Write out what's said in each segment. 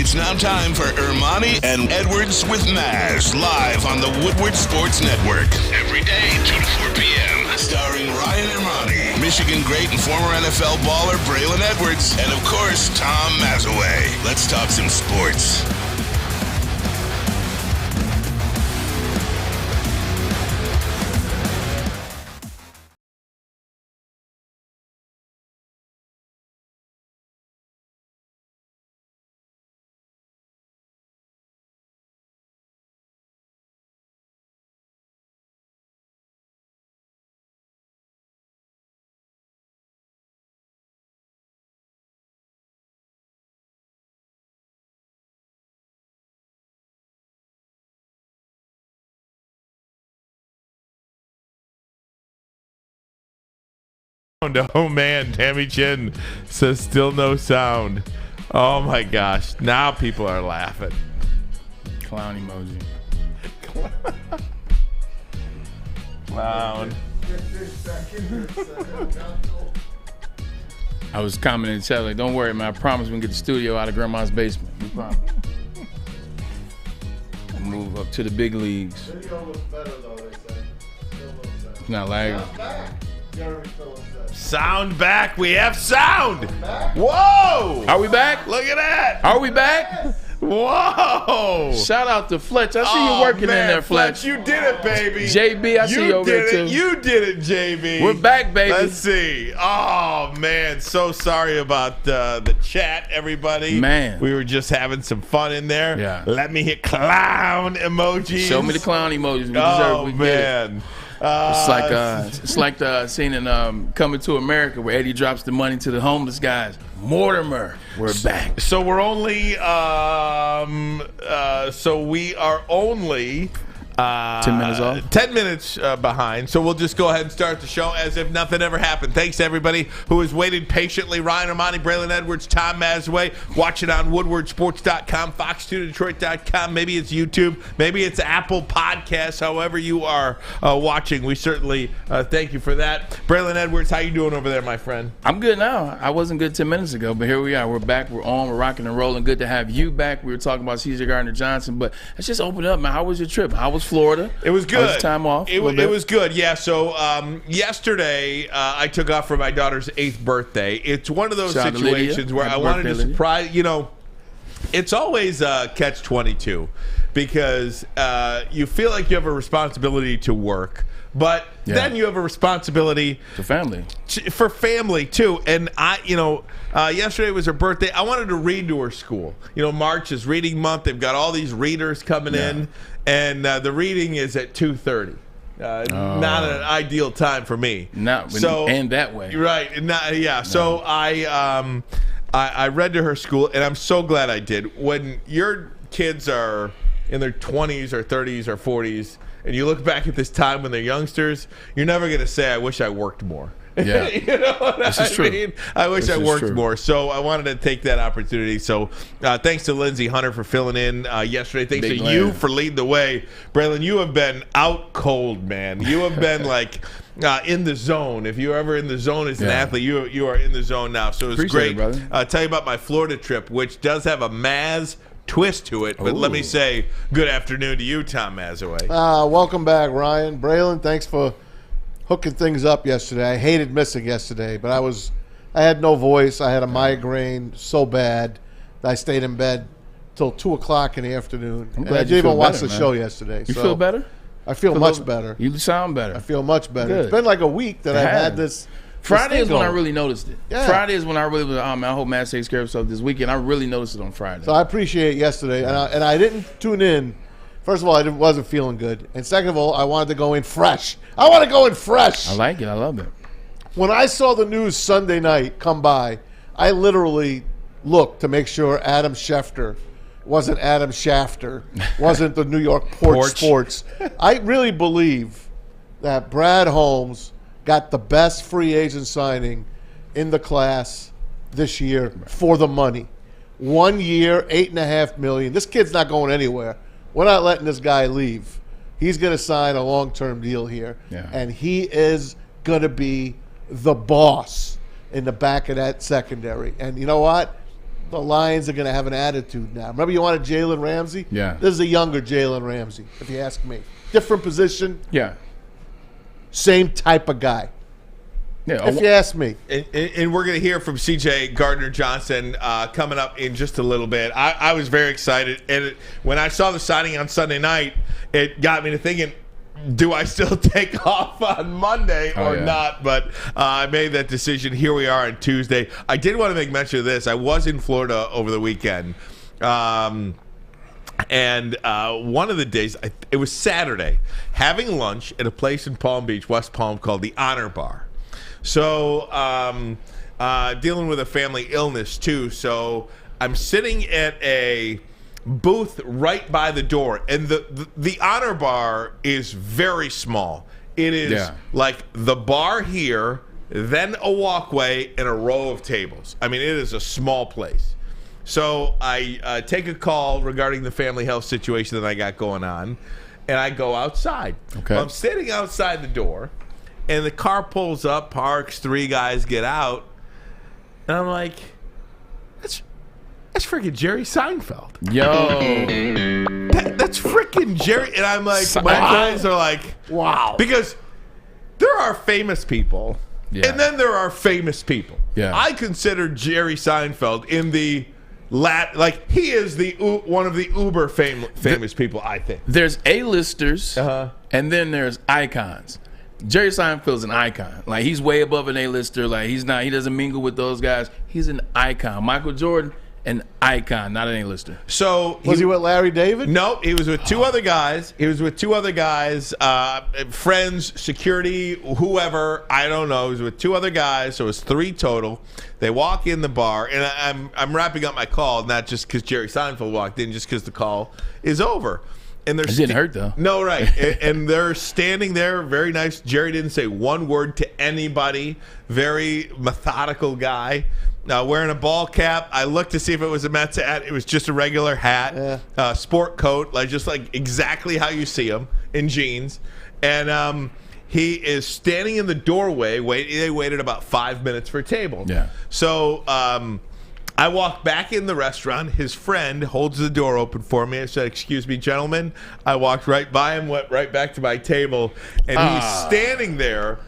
It's now time for Ermanni and Edwards with Maz, live on the Woodward Sports Network. Every day, 2 to 4 p.m. Starring Ryan Ermanni, Michigan great and former NFL baller Braylon Edwards, and of course, Tom Mazawey. Let's talk some sports. Oh man, Tammy Chin says still no sound. Oh my gosh, now people are laughing. Clown emoji. Clown. I was commenting and telling, like, don't worry, man. I promise we can get the studio out of Grandma's basement. We promise. And move up to the big leagues. Video looks better though, they say. Still looks better. It's not lagging. Jeremy Phillips said. Sound back. We have sound. Whoa. Are we back? Look at that. Are we back? Whoa. Shout out to Fletch. I see you working man, in there, Fletch. You did it, baby. JB, I see you over there too. You did it, JB. We're back, baby. Let's see. Oh, man. So sorry about the chat, everybody. Man. We were just having some fun in there. Yeah. Let me hit clown emojis. Show me the clown emojis. We deserve. We man. Get it. It's like the scene in Coming to America where Eddie drops the money to the homeless guys. Mortimer, we're back. So we're only, we are only 10 minutes off? 10 minutes behind. So we'll just go ahead and start the show as if nothing ever happened. Thanks to everybody who has waited patiently. Ryan Ermanni, Braylon Edwards, Tom Mazawey. Watch it on woodwardsports.com, fox2detroit.com. Maybe it's YouTube. Maybe it's Apple Podcasts. However you are watching, we certainly thank you for that. Braylon Edwards, how you doing over there, my friend? I'm good now. I wasn't good 10 minutes ago, but here we are. We're back. We're on. We're rocking and rolling. Good to have you back. We were talking about CJ Gardner-Johnson, but let's just open it up, man. How was your trip? How was Florida? It was good. How was your time off? It was good, yeah. So yesterday I took off for my daughter's 8th birthday. It's one of those Shout out to situations Lydia. where Happy I wanted birthday, to Lydia. surprise, it's always catch-22 because you feel like you have a responsibility to work, but then you have a responsibility For family. for family too. And yesterday was her birthday. I wanted to read to her school. March is reading month. They've got all these readers coming in, and the reading is at 2:30. Not an ideal time for me. And that way. Right. So I read to her school, and I'm so glad I did. When your kids are in their 20s or 30s or 40s, and you look back at this time when they're youngsters, you're never going to say, I wish I worked more. Yeah. You know what This I is true. mean? I wish This I is worked true. more. So I wanted to take that opportunity. So thanks to Lindsey Hunter for filling in yesterday. Thanks Big to man. you for leading the way. Braylon, you have been out cold, man. You have been like in the zone. If you're ever in the zone as an athlete, you are in the zone now. So it's Appreciate great. it, brother. Tell you about my Florida trip, which does have a Maz twist to it. But let me Ooh. say good afternoon to you, Tom Mazawey. Welcome back, Ryan. Braylon, thanks for hooking things up yesterday. I hated missing yesterday, but I had no voice. I had a migraine so bad that I stayed in bed till 2 o'clock in the afternoon. I'm And glad I you didn't feel even watch better, the man. show yesterday. You so feel better? I feel much better. You sound better. I feel much better. Good. It's been like a week that I've has. had this. Friday this is thing when I going. really noticed it. Yeah. Friday is when I really was, man, I hope Matt takes care of himself this weekend. I really noticed it on Friday. So I appreciate yesterday, and I didn't tune in. First of all, I wasn't feeling good, and second of all, I wanted to go in fresh. I want to go in fresh. I like it. I love it. When I saw the news Sunday night come by, I literally looked to make sure Adam Schefter wasn't Adam Shafter, wasn't the New York Porch Sports. I really believe that Brad Holmes got the best free agent signing in the class this year for the money. 1 year, $8.5 million. This kid's not going anywhere. We're not letting this guy leave. He's going to sign a long-term deal here, and he is going to be the boss in the back of that secondary. And you know what? the Lions are going to have an attitude now. Remember you wanted Jalen Ramsey? Yeah. This is a younger Jalen Ramsey, if you ask me. Different position, Yeah. same type of guy, Yeah. if you ask me. And we're going to hear from CJ Gardner-Johnson coming up in just a little bit. I was very excited. And when I saw the signing on Sunday night, it got me to thinking, do I still take off on Monday or not? But I made that decision. Here we are on Tuesday. I did want to make mention of this. I was in Florida over the weekend. And one of the days, it was Saturday, having lunch at a place in Palm Beach, West Palm, called the Honor Bar. So dealing with a family illness, too. So I'm sitting at a booth right by the door, and the Honor Bar is very small. It is like the bar here, then a walkway and a row of tables. I mean, it is a small place. So I take a call regarding the family health situation that I got going on, and I go outside. Okay. I'm sitting outside the door, and the car pulls up, parks, 3 guys get out, and I'm like, that's freaking Jerry Seinfeld. Yo. That's freaking Jerry. And I'm like, my eyes are like, Wow. because there are famous people, and then there are famous people. Yeah. I consider Jerry Seinfeld in the like he is the one of the uber famous people, I think. There's A-listers, and then there's icons. Jerry Seinfeld's an icon. Like, he's way above an A-lister. Like, he doesn't mingle with those guys. He's an icon. Michael Jordan, an icon, not an A-lister. So Was he with Larry David? No, he was with 2 other guys. Friends, security, whoever. I don't know. He was with 2 other guys, so it was 3 total. They walk in the bar, and I'm wrapping up my call, not just because Jerry Seinfeld walked in, just because the call is over. And they're It didn't hurt, though. No, right. and they're standing there, very nice. Jerry didn't say one word to anybody. Very methodical guy. Wearing a ball cap. I looked to see if it was a Mets hat. It was just a regular hat. Sport coat, just like exactly how you see him, in jeans. And he is standing in the doorway. They waited about 5 minutes for a table. Yeah. So I walk back in the restaurant. His friend holds the door open for me. I said, "Excuse me, gentlemen." I walked right by him, went right back to my table, and he's standing there,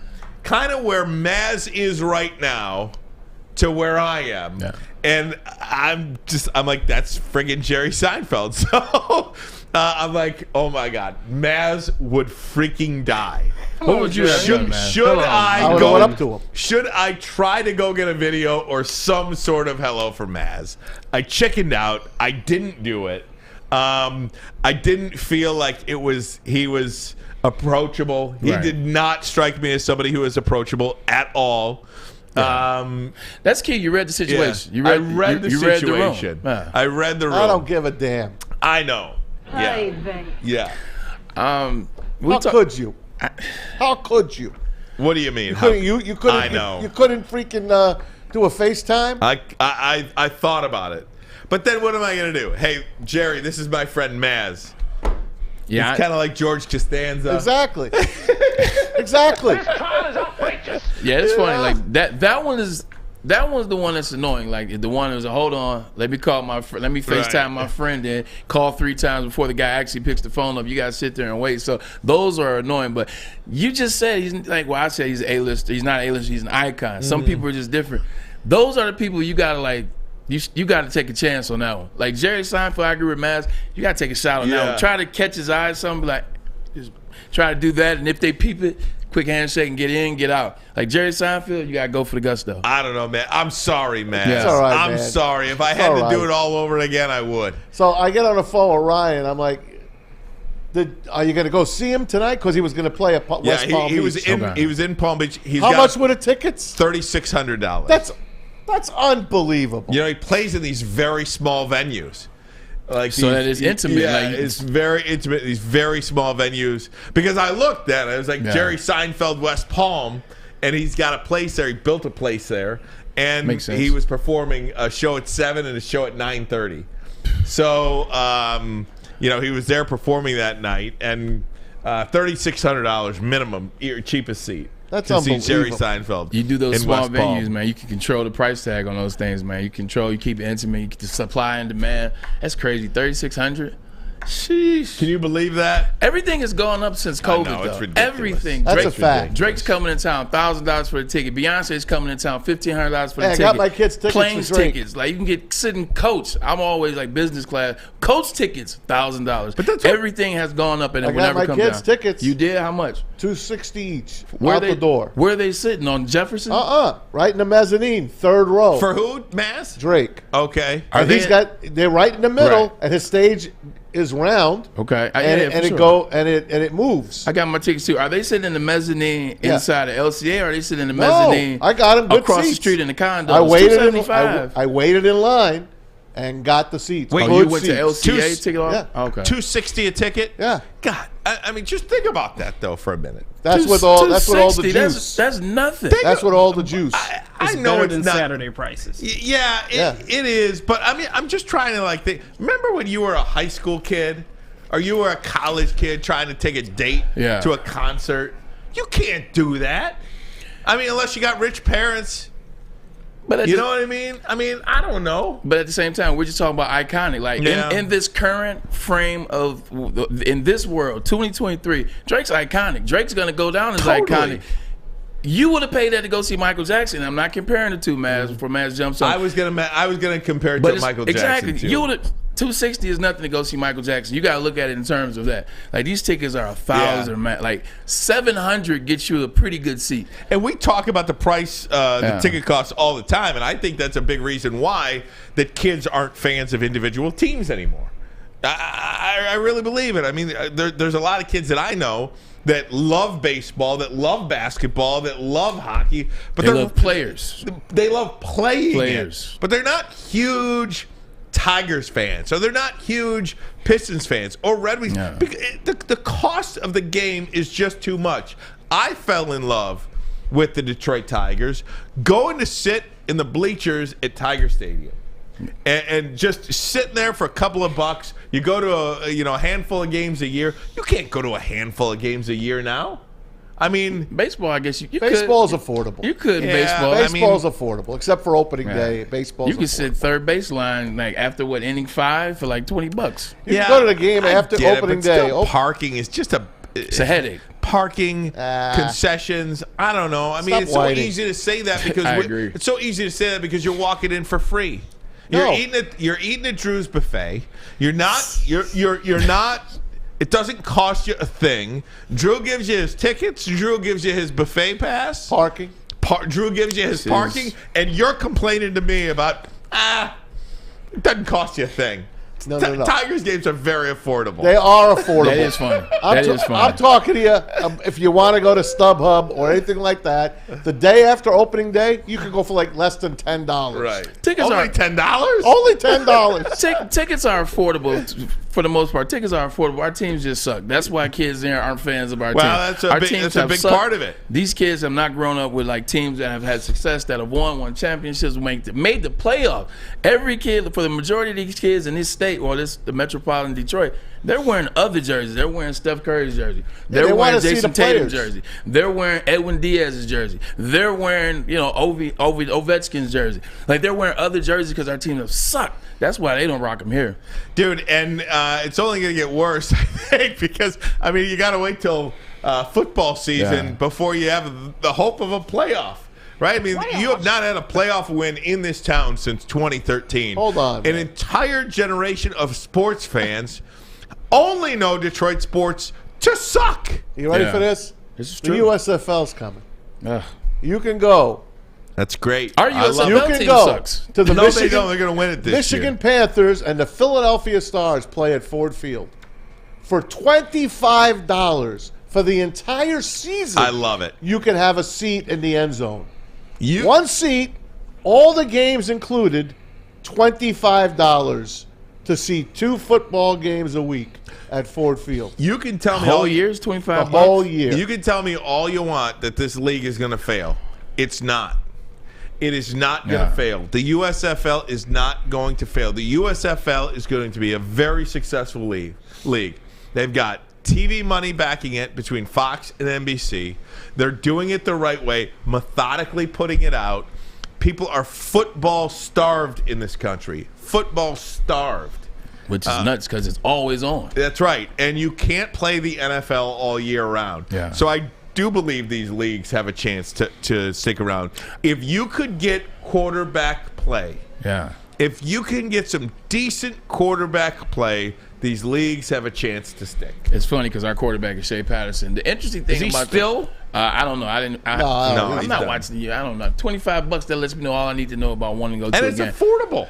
kind of where Maz is right now, to where I am. Yeah. And I'm like, that's friggin' Jerry Seinfeld. So I'm like, oh my God, Maz would freaking die. What would you have done, man? Should I would've go went up to him. Should I try to go get a video or some sort of hello from Maz? I chickened out. I didn't do it. I didn't feel like he was approachable. He did not strike me as somebody who was approachable at all. Yeah. That's key. You read the situation. Yeah. I read the situation. I read the room. I don't give a damn. I know. Yeah. How could you? How could you? What do you mean? You couldn't. I know. You couldn't freaking do a FaceTime. I thought about it, but then what am I going to do? Hey, Jerry, this is my friend Maz. Yeah, it's kind of like George Costanza. Exactly. Exactly. Yeah, it's funny. Like that one is. That one's the one that's annoying. Like the one that was, hold on, let me call my friend, let me FaceTime my friend, then call 3 times before the guy actually picks the phone up. You gotta sit there and wait. So those are annoying. But you just said he's like, well, I said he's A-lister. He's not A-lister. He's an icon. Some people are just different. Those are the people you gotta like. You got to take a chance on that one. Like Jerry Seinfeld, I agree with Maz. You got to take a shot on that one. Try to catch his eyes, something like, just try to do that. And if they peep it, quick handshake and get in, get out. Like Jerry Seinfeld, you got to go for the gusto. I don't know, man. I'm sorry, man. It's all right, I'm man. sorry. If I had to do it all over again, I would. So I get on the phone with Ryan. I'm like, are you going to go see him tonight? Because he was going to play at West Palm Beach. He was in Palm Beach. How much were the tickets? $3,600. That's unbelievable. You know, he plays in these very small venues. That is intimate. Yeah, it's very intimate. These very small venues. Because I looked at it, it was like Jerry Seinfeld, West Palm, and he's got a place there. He built a place there, and he was performing a show at 7 and a show at 9:30. So, he was there performing that night, and $3,600 minimum, your cheapest seat. That's to see Jerry unbelievable. Seinfeld. You do those in small West Palm. venues, man. You can control the price tag on those things, man. You keep it intimate. You get the supply and demand. That's crazy. 3,600. Sheesh. Can you believe that? Everything has gone up since COVID, know, it's though. ridiculous. Everything. That's a fact. Drake's coming in town, $1,000 for the ticket. Beyonce's coming in town, $1,500 for the Hey, I ticket. got my kids' tickets Planes for Drake. tickets. Like, you can get sitting coach. I'm always like business class. Coach tickets, $1,000. But that's what- everything has gone up and it I will got never my come kids' down. tickets. You did? How much? $260 each. Where out they, the door. Where are they sitting? On Jefferson? Right in the mezzanine, third row. For who? Mass? Drake. Okay. Are they? They're right in the middle, Right. and his stage is round. Okay. And it moves. I got my tickets too. Are they sitting in the mezzanine Yeah. inside the LCA, or are they sitting in the No, mezzanine? I got 'em good across the seats. street in the condo. I waited. $275. I waited in line and got the seats. Wait, Oh, you Good went seats. to LCA Two- ticket off? Yeah. Okay. $260 a ticket? Yeah. God, I mean, just think about that though for a minute. That's with all. That's with all the 260, juice. That's nothing. That's with all the juice. I It's know better it's than not. Saturday prices. Yeah, Yeah. it is. But I mean, I'm just trying to like think. Remember when you were a high school kid, or you were a college kid trying to take a date Yeah. to a concert? You can't do that. I mean, unless you got rich parents. But at You the- know what I mean? I mean, I don't know. But at the same time, we're just talking about iconic. Like Yeah. in this current frame of in this world, 2023, Drake's iconic. Drake's gonna go down as Totally. iconic. You would have paid that to go see Michael Jackson. I'm not comparing the two, Maz, for Maz jumps on. I was gonna compare it But to it's- Michael exactly. Jackson too. You would 260 is nothing to go see Michael Jackson. You got to look at it in terms of that. Like these tickets are 1,000, man. Like 700 gets you a pretty good seat. And we talk about the price, the Yeah. ticket costs all the time, and I think that's a big reason why that kids aren't fans of individual teams anymore. I really believe it. I mean, there's a lot of kids that I know that love baseball, that love basketball, that love hockey, but They love players. They love playing Players. it, but they're not huge Tigers fans, or they're not huge Pistons fans or Red Wings. Yeah. Because the cost of the game is just too much. I fell in love with the Detroit Tigers going to sit in the bleachers at Tiger Stadium. And just sitting there for a couple of bucks. You go to a handful of games a year. You can't go to a handful of games a year now. I mean, Baseball, I guess you Baseball's could. affordable. You could in Yeah, baseball. I mean- Baseball's affordable, except for opening Yeah. day. Baseball's You can affordable. sit third baseline like after inning 5 for like $20. You can go to the game after get it, opening but day. still parking is just It's a headache. Parking, concessions. I don't know. I mean, Stop it's so whining. easy to say that because I agree. It's so easy to say that because you're walking in for free. No. You're eating at Drew's buffet. You're not. You're not. It doesn't cost you a thing. Drew gives you his tickets. Drew gives you his buffet pass. Parking. Drew gives you his This is- parking, and you're complaining to me about it doesn't cost you a thing. No. Tigers games are very affordable. They are affordable. That is funny. I'm That ta- is funny. I'm talking to you. If you want to go to StubHub or anything like that, the day after opening day, you can go for like less than $10. Right. Tickets Only are- $10. Only $10. Tickets are affordable for the most part. Tickets are affordable. Our teams just suck. That's why kids there aren't fans of our team. Well, that's a Our big- teams that's a have big sucked. part of it. These kids have not grown up with like teams that have had success, that have won championships, made the playoff. Every kid, for the majority of these kids in this state or the metropolitan Detroit, they're wearing other jerseys. They're wearing Steph Curry's jersey. They're they wearing wanna see Jason the Tatum's players. jersey. They're wearing Edwin Diaz's jersey. They're wearing Ovechkin's jersey. Like they're wearing other jerseys because our team have sucked. That's why they don't rock them here. Dude, and it's only going to get worse, I think, because, I mean, you got to wait till football season Yeah. before you have the hope of a playoff, right? I mean, you have not had a playoff win in this town since 2013. Hold on, An man. entire generation of sports fans only know Detroit sports to suck. You ready Yeah. for this? This is The true. USFL's coming. Ugh. You can go. That's great. Our I love USFL You it. can team go sucks. to the No, they Michigan, don't. They're going to win it this Michigan year. Panthers and the Philadelphia Stars play at Ford Field for $25 for the entire season. I love it. You can have a seat in the end zone. You One seat, all the games included, $25 to see 2 football games a week at Ford Field. You can tell me Whole all year's The $25. whole year. You can tell me all you want that this league is going to fail. It's not. It is not going to Yeah. fail. The USFL is not going to fail. The USFL is going to be a very successful league. They've got TV money backing it between Fox and NBC. They're doing it the right way, methodically putting it out. People are football starved in this country. Football starved. Which is nuts because it's always on. That's right. And you can't play the NFL all year round. Yeah. So I do believe these leagues have a chance to stick around. If you could get quarterback play, if you can get some decent quarterback play, these leagues have a chance to stick. It's funny because our quarterback is Shea Patterson. The interesting thing about still? I don't know. I'm not watching the. I don't know. $25 that lets me know all I need to know about wanting to go to a game. And it's affordable.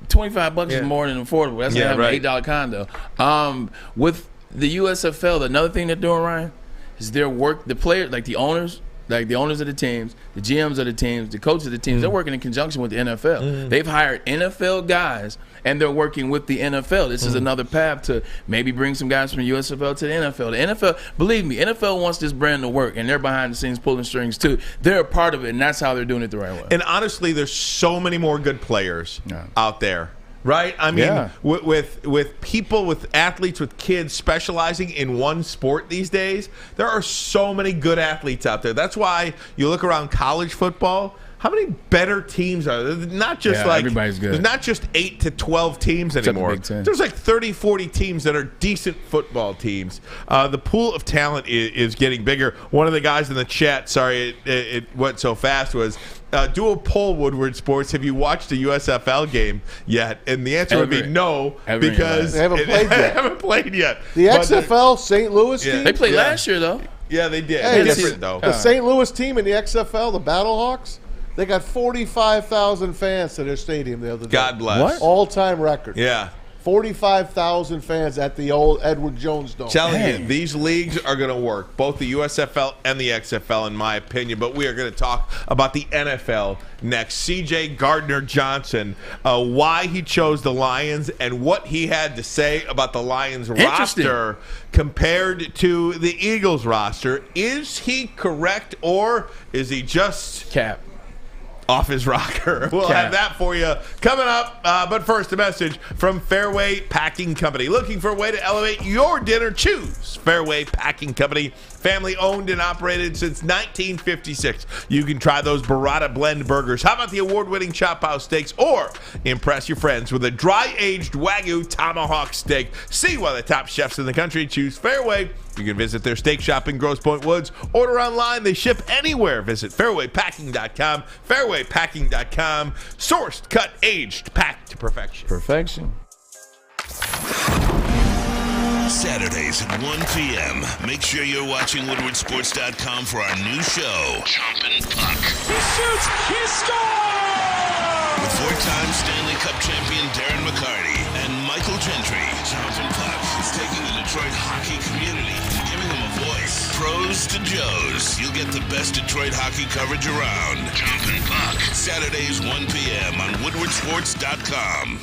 $25 is more than affordable. That's like having an $8 condo. With the USFL, another thing they're doing, Ryan, is their work. The players, like the owners of the teams, the GMs of the teams, the coaches of the teams, they're working in conjunction with the NFL. They've hired NFL guys, and they're working with the NFL. This is another path to maybe bring some guys from USFL to the NFL. The NFL, believe me, NFL wants this brand to work, and they're behind the scenes pulling strings too. They're a part of it, and that's how they're doing it the right way. And honestly, there's so many more good players out there. Right? I mean, with people, with athletes, with kids specializing in one sport these days, there are so many good athletes out there. That's why you look around college football, how many better teams are there? Not just everybody's good. There's not just 8 to 12 teams anymore. There's like 30, 40 teams that are decent football teams. The pool of talent is getting bigger. One of the guys in the chat, sorry it went so fast, was do a poll, Woodward Sports. Have you watched a USFL game yet? And the answer would be no, because they haven't played yet. haven't played yet. The XFL St. Louis team? They played last year, though. Yeah, they did. Hey, Different, though. The St. Louis team in the XFL, the Battlehawks, they got 45,000 fans to their stadium the other day. God bless. What? All-time record. Yeah. 45,000 fans at the old Edward Jones Dome. Telling you, these leagues are going to work, both the USFL and the XFL, in my opinion. But we are going to talk about the NFL next. CJ Gardner-Johnson, why he chose the Lions and what he had to say about the Lions roster compared to the Eagles roster. Is he correct, or is he just cap off his rocker? We'll have that for you coming up. But first, a message from Fairway Packing Company. Looking for a way to elevate your dinner? Choose Fairway Packing Company. Family owned and operated since 1956. You can try those burrata blend burgers. How about the award-winning Chop House steaks? Or impress your friends with a dry-aged Wagyu tomahawk steak. See why the top chefs in the country choose Fairway. You can visit their steak shop in Grosse Pointe Woods. Order online. They ship anywhere. Visit fairwaypacking.com. Fairwaypacking.com. Sourced, cut, aged, packed to perfection. Perfection. Saturdays at 1 p.m. Make sure you're watching WoodwardSports.com for our new show, Chompin' Puck. He shoots! He scores! With four-time Stanley Cup champion Darren McCarty and Michael Gentry, Chompin' Puck is taking the Detroit hockey community and giving them a voice. Pros to Joes. You'll get the best Detroit hockey coverage around. Chompin' Puck. Saturdays 1 p.m. on WoodwardSports.com.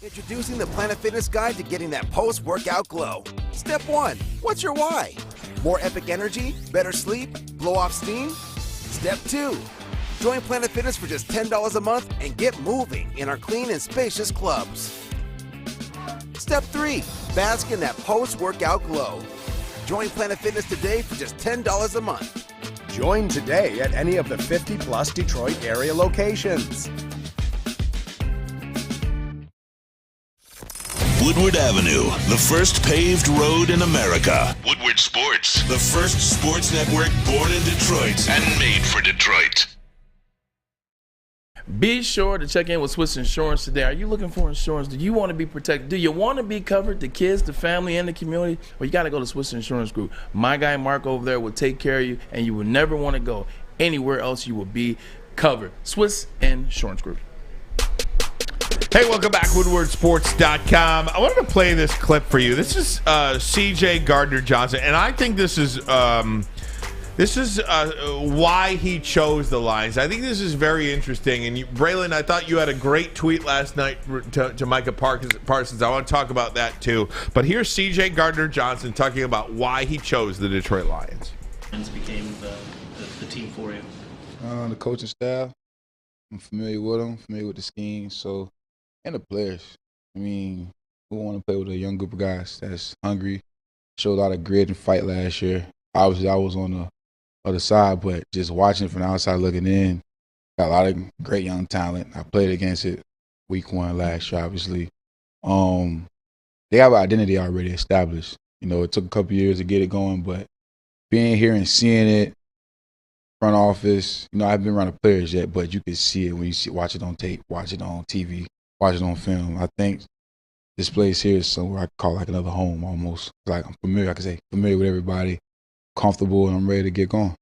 Introducing the Planet Fitness Guide to getting that post-workout glow. Step 1. What's your why? More epic energy? Better sleep? Blow off steam? Step 2. Join Planet Fitness for just $10 a month and get moving in our clean and spacious clubs. Step 3. Bask in that post-workout glow. Join Planet Fitness today for just $10 a month. Join today at any of the 50-plus Detroit area locations. Woodward Avenue, the first paved road in America. Woodward Sports, the first sports network born in Detroit and made for Detroit. Be sure to check in with Swiss Insurance today. Are you looking for insurance? Do you want to be protected? Do you want to be covered? The kids, the family, and the community? Well, you got to go to Swiss Insurance Group. My guy Mark over there will take care of you, and you will never want to go anywhere else. You will be covered. Swiss Insurance Group. Hey, welcome back, WoodwardSports.com. I wanted to play this clip for you. This is CJ Gardner-Johnson, and I think this is why he chose the Lions. I think this is very interesting. And Braylon, I thought you had a great tweet last night to Micah Parsons. I want to talk about that too. But here's CJ Gardner-Johnson talking about why he chose the Detroit Lions. Became the team for you. The coaching staff. I'm familiar with them, familiar with the scheme, and the players. I mean, We want to play with a young group of guys that's hungry, showed a lot of grit and fight last year. Obviously, I was on the other side, but just watching it from the outside looking in, got a lot of great young talent. I played against it week 1 last year, obviously. They have an identity already established. You know, it took a couple years to get it going, but being here and seeing it, front office, you know, I haven't been around the players yet, but you can see it when you watch it on tape, watch it on TV, watch it on film. I think this place here is somewhere I call like another home almost. Like I'm familiar, I can say familiar with everybody, comfortable, and I'm ready to get going.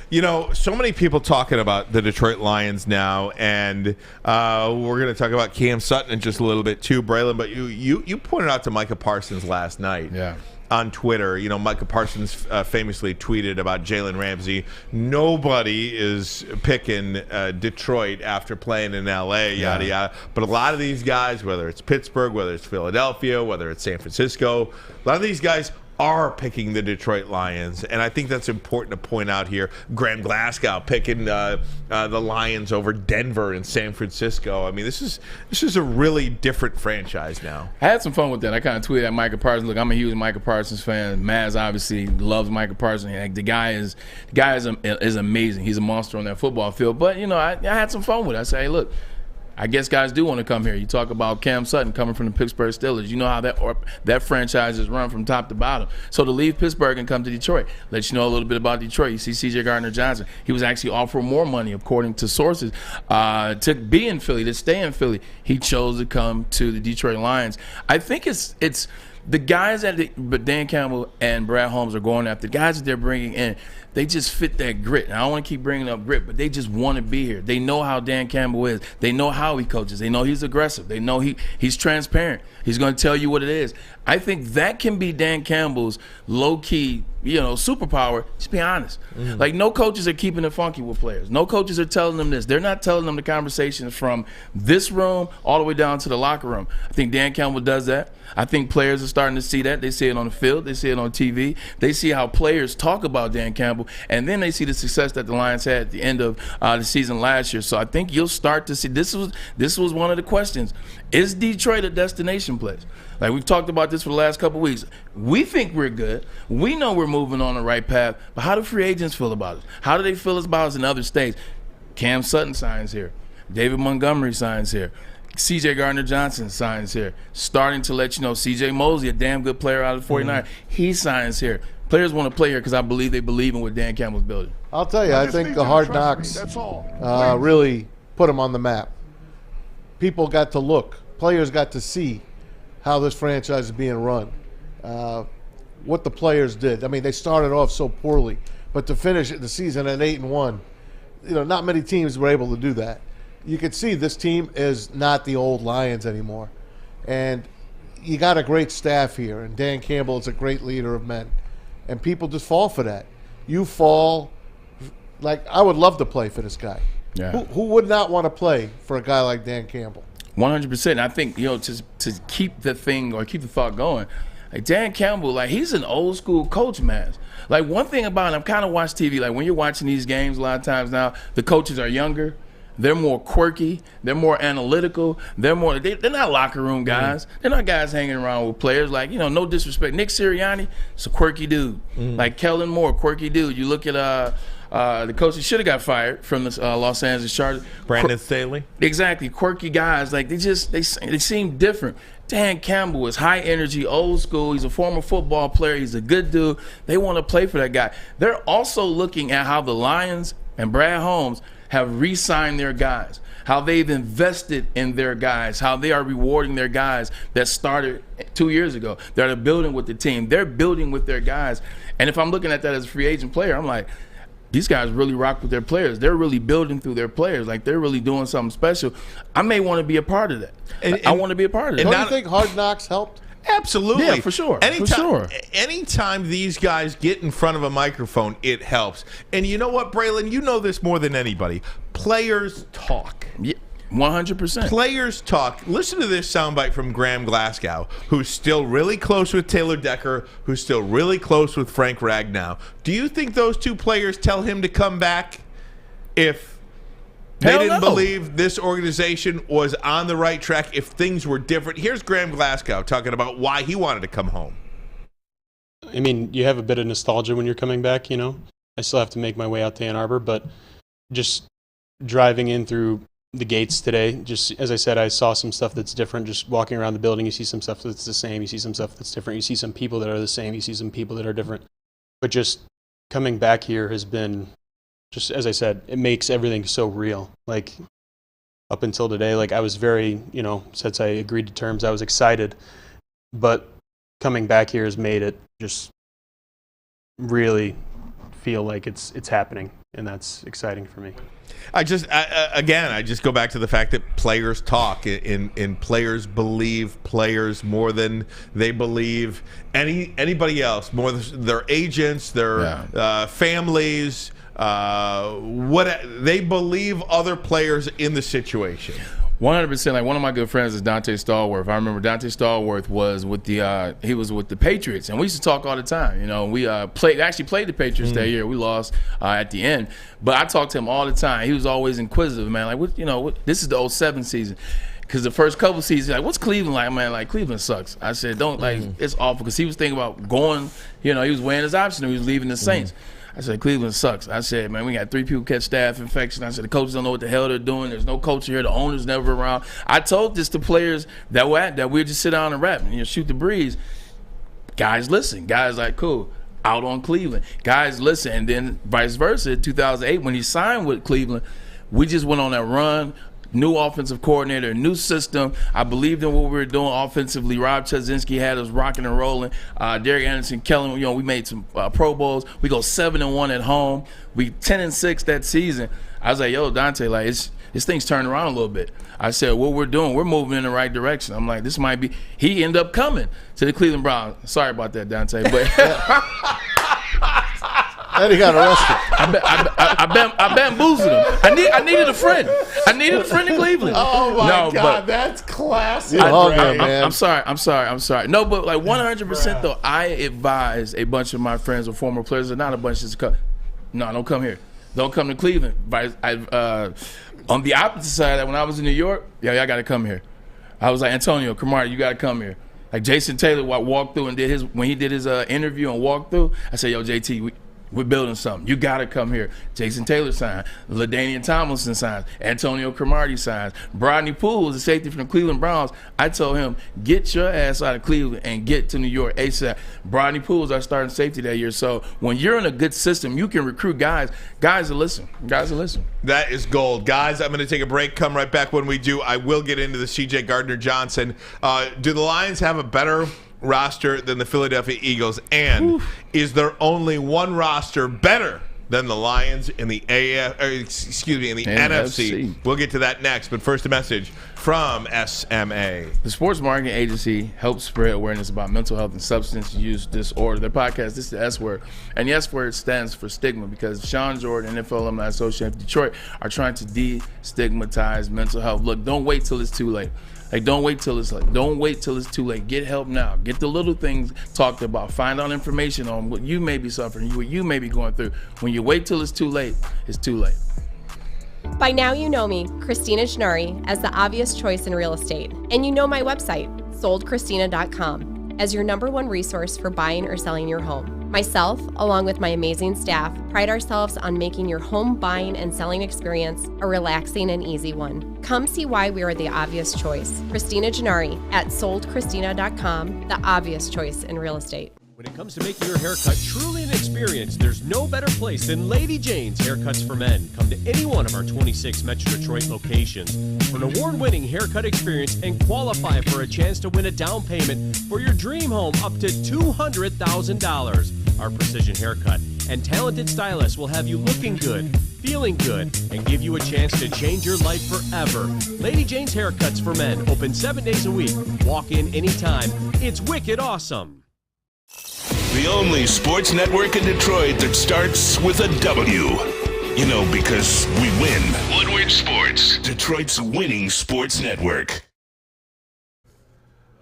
You know, so many people talking about the Detroit Lions now, and we're going to talk about Cam Sutton in just a little bit too, Braylon. But you pointed out to Micah Parsons last night on Twitter. You know, Micah Parsons famously tweeted about Jalen Ramsey. Nobody is picking Detroit after playing in L.A., yada, yada. But a lot of these guys, whether it's Pittsburgh, whether it's Philadelphia, whether it's San Francisco, a lot of these guys are picking the Detroit Lions, and I think that's important to point out here. Graham Glasgow picking the Lions over Denver and San Francisco. I mean, this is a really different franchise now. I had some fun with that. I kind of tweeted at Micah Parsons. Look, I'm a huge Micah Parsons fan. Maz obviously loves Micah Parsons. Like, the guy is amazing. He's a monster on that football field. But you know, I had some fun with it. I say, hey, look, I guess guys do want to come here. You talk about Cam Sutton coming from the Pittsburgh Steelers. You know how that franchise is run from top to bottom. So to leave Pittsburgh and come to Detroit, let you know a little bit about Detroit. You see CJ Gardner-Johnson. He was actually offered more money, according to sources, to be in Philly, to stay in Philly. He chose to come to the Detroit Lions. I think it's the guys but Dan Campbell and Brad Holmes are going after. The guys that they're bringing in, they just fit that grit. And I don't want to keep bringing up grit, but they just want to be here. They know how Dan Campbell is. They know how he coaches. They know he's aggressive. They know he's transparent. He's going to tell you what it is. I think that can be Dan Campbell's low-key, superpower. Just be honest. Mm-hmm. Like, no coaches are keeping it funky with players. No coaches are telling them this. They're not telling them the conversations from this room all the way down to the locker room. I think Dan Campbell does that. I think players are starting to see that. They see it on the field. They see it on TV. They see how players talk about Dan Campbell, and then they see the success that the Lions had at the end of the season last year. So I think you'll start to see this was one of the questions. Is Detroit a destination place? Like, we've talked about this for the last couple of weeks. We think we're good. We know we're moving on the right path. But how do free agents feel about us? How do they feel about us in other states? Cam Sutton signs here. David Montgomery signs here. CJ Gardner-Johnson signs here. Starting to let you know, CJ Mosley, a damn good player out of the 49, he signs here. Players want to play here because I believe they believe in what Dan Campbell's building. I'll tell you, I think the Hard Knocks really put them on the map. People got to look. Players got to see how this franchise is being run, what the players did. I mean, they started off so poorly, but to finish the season at 8-1, not many teams were able to do that. You could see this team is not the old Lions anymore. And you got a great staff here, and Dan Campbell is a great leader of men. And people just fall for that. You fall, like, I would love to play for this guy. Yeah. Who would not want to play for a guy like Dan Campbell? 100%. I think, to keep the thing or keep the thought going, like Dan Campbell, like, he's an old school coach, man. Like, one thing about him, I've kind of watched TV, like, when you're watching these games a lot of times now, the coaches are younger. They're more quirky. They're more analytical. They're not locker room guys. They're not guys hanging around with players. Like, no disrespect. Nick Sirianni, it's a quirky dude. Like Kellen Moore, quirky dude. You look at the coach that should have got fired from the Los Angeles Chargers. Brandon Staley. Exactly. Quirky guys. Like, they seem different. Dan Campbell is high energy, old school. He's a former football player. He's a good dude. They want to play for that guy. They're also looking at how the Lions and Brad Holmes have re-signed their guys, how they've invested in their guys, how they are rewarding their guys that started 2 years ago. They're building with the team. They're building with their guys. And if I'm looking at that as a free agent player, I'm like, these guys really rock with their players. They're really building through their players. Like, they're really doing something special. I may want to be a part of that. I want to be a part of that. Don't you think Hard Knocks helped? Absolutely. Yeah, for sure. Anytime these guys get in front of a microphone, it helps. And you know what, Braylon? You know this more than anybody. Players talk. Yeah, 100%. Players talk. Listen to this soundbite from Graham Glasgow, who's still really close with Taylor Decker, who's still really close with Frank Ragnow. Do you think those two players tell him to come back if They didn't believe this organization was on the right track if things were different. Here's Graham Glasgow talking about why he wanted to come home. I mean, you have a bit of nostalgia when you're coming back, you know. I still have to make my way out to Ann Arbor, but just driving in through the gates today, just as I said, I saw some stuff that's different. Just walking around the building, you see some stuff that's the same. You see some stuff that's different. You see some people that are the same. You see some people that are different. But just coming back here has been, just as I said, it makes everything so real. Like up until today, like I was very, you know, since I agreed to terms, I was excited. But coming back here has made it just really feel like it's happening, and that's exciting for me. I just go back to the fact that players talk and players believe players more than they believe anybody else, more than their agents, their families. What they believe other players in the situation. 100%. Like one of my good friends is Dante Stallworth. I remember Dante Stallworth was with the Patriots, and we used to talk all the time. You know, we actually played the Patriots that year. We lost at the end, but I talked to him all the time. He was always inquisitive, man. Like, this is the 07 season. Because the first couple seasons, like, what's Cleveland like, man? Like, Cleveland sucks. I said, it's awful. Because he was thinking about going, you know, he was weighing his option. He was leaving the Saints. I said, Cleveland sucks. I said, man, we got 3 people catch staph infection. I said, the coaches don't know what the hell they're doing. There's no culture here. The owner's never around. I told this to players that we'd just sit down and rap and, you know, shoot the breeze. Guys listen. Guys like, cool. Out on Cleveland. Guys listen. And then vice versa, 2008, when he signed with Cleveland, we just went on that run. New offensive coordinator, new system. I believed in what we were doing offensively. Rob Chudzinski had us rocking and rolling. Derek Anderson, Kellen, you know, we made some Pro Bowls. We go 7-1 at home. We 10-6 that season. I was like, yo, Dante, like this thing's turning around a little bit. I said, what we're doing, we're moving in the right direction. I'm like, this might be. He ended up coming to the Cleveland Browns. Sorry about that, Dante, but. And he got arrested. I bamboozled him. I needed a friend. I needed a friend in Cleveland. Oh my God, that's classic. I'm sorry. No, but like 100% though, I advise a bunch of my friends or former players, or not a bunch, just come. No, don't come here. Don't come to Cleveland. On the opposite side, when I was in New York, y'all got to come here. I was like, Antonio Cromartie, you got to come here. Like Jason Taylor walked through and when he did his interview and walked through, I said, yo, JT, we're building something. You got to come here. Jason Taylor signed. LaDainian Tomlinson signs. Antonio Cromartie signs. Brodney Poole was a safety from the Cleveland Browns. I told him, get your ass out of Cleveland and get to New York ASAP. Brodney Poole was our starting safety that year. So when you're in a good system, you can recruit guys. Guys will listen. That is gold. Guys, I'm going to take a break. Come right back. When we do, I will get into the CJ Gardner-Johnson. Do the Lions have a better roster than the Philadelphia Eagles, and is there only one roster better than the Lions in the NFC? We'll get to that next, but first a message from SMA. The sports marketing agency helps spread awareness about mental health and substance use disorder. Their podcast, this is the S word, and the S word stands for stigma, because Sean Jordan, NFL Alumni Association of Detroit, are trying to destigmatize mental health. Look, don't wait till it's too late. Like, don't wait till it's too late. Get help now. Get the little things talked about. Find out information on what you may be suffering, what you may be going through. When you wait till it's too late, it's too late. By now you know me, Christina Schnari, as the obvious choice in real estate. And you know my website, soldchristina.com, as your #1 resource for buying or selling your home. Myself, along with my amazing staff, pride ourselves on making your home buying and selling experience a relaxing and easy one. Come see why we are the obvious choice. Christina Gennari at soldchristina.com, the obvious choice in real estate. When it comes to making your haircut truly an experience, there's no better place than Lady Jane's Haircuts for Men. Come to any one of our 26 Metro Detroit locations for an award-winning haircut experience and qualify for a chance to win a down payment for your dream home up to $200,000. Our precision haircut and talented stylists will have you looking good, feeling good, and give you a chance to change your life forever. Lady Jane's Haircuts for Men, open 7 days a week. Walk in anytime. It's wicked awesome. The only sports network in Detroit that starts with a W. You know, because we win. Woodward Sports, Detroit's winning sports network.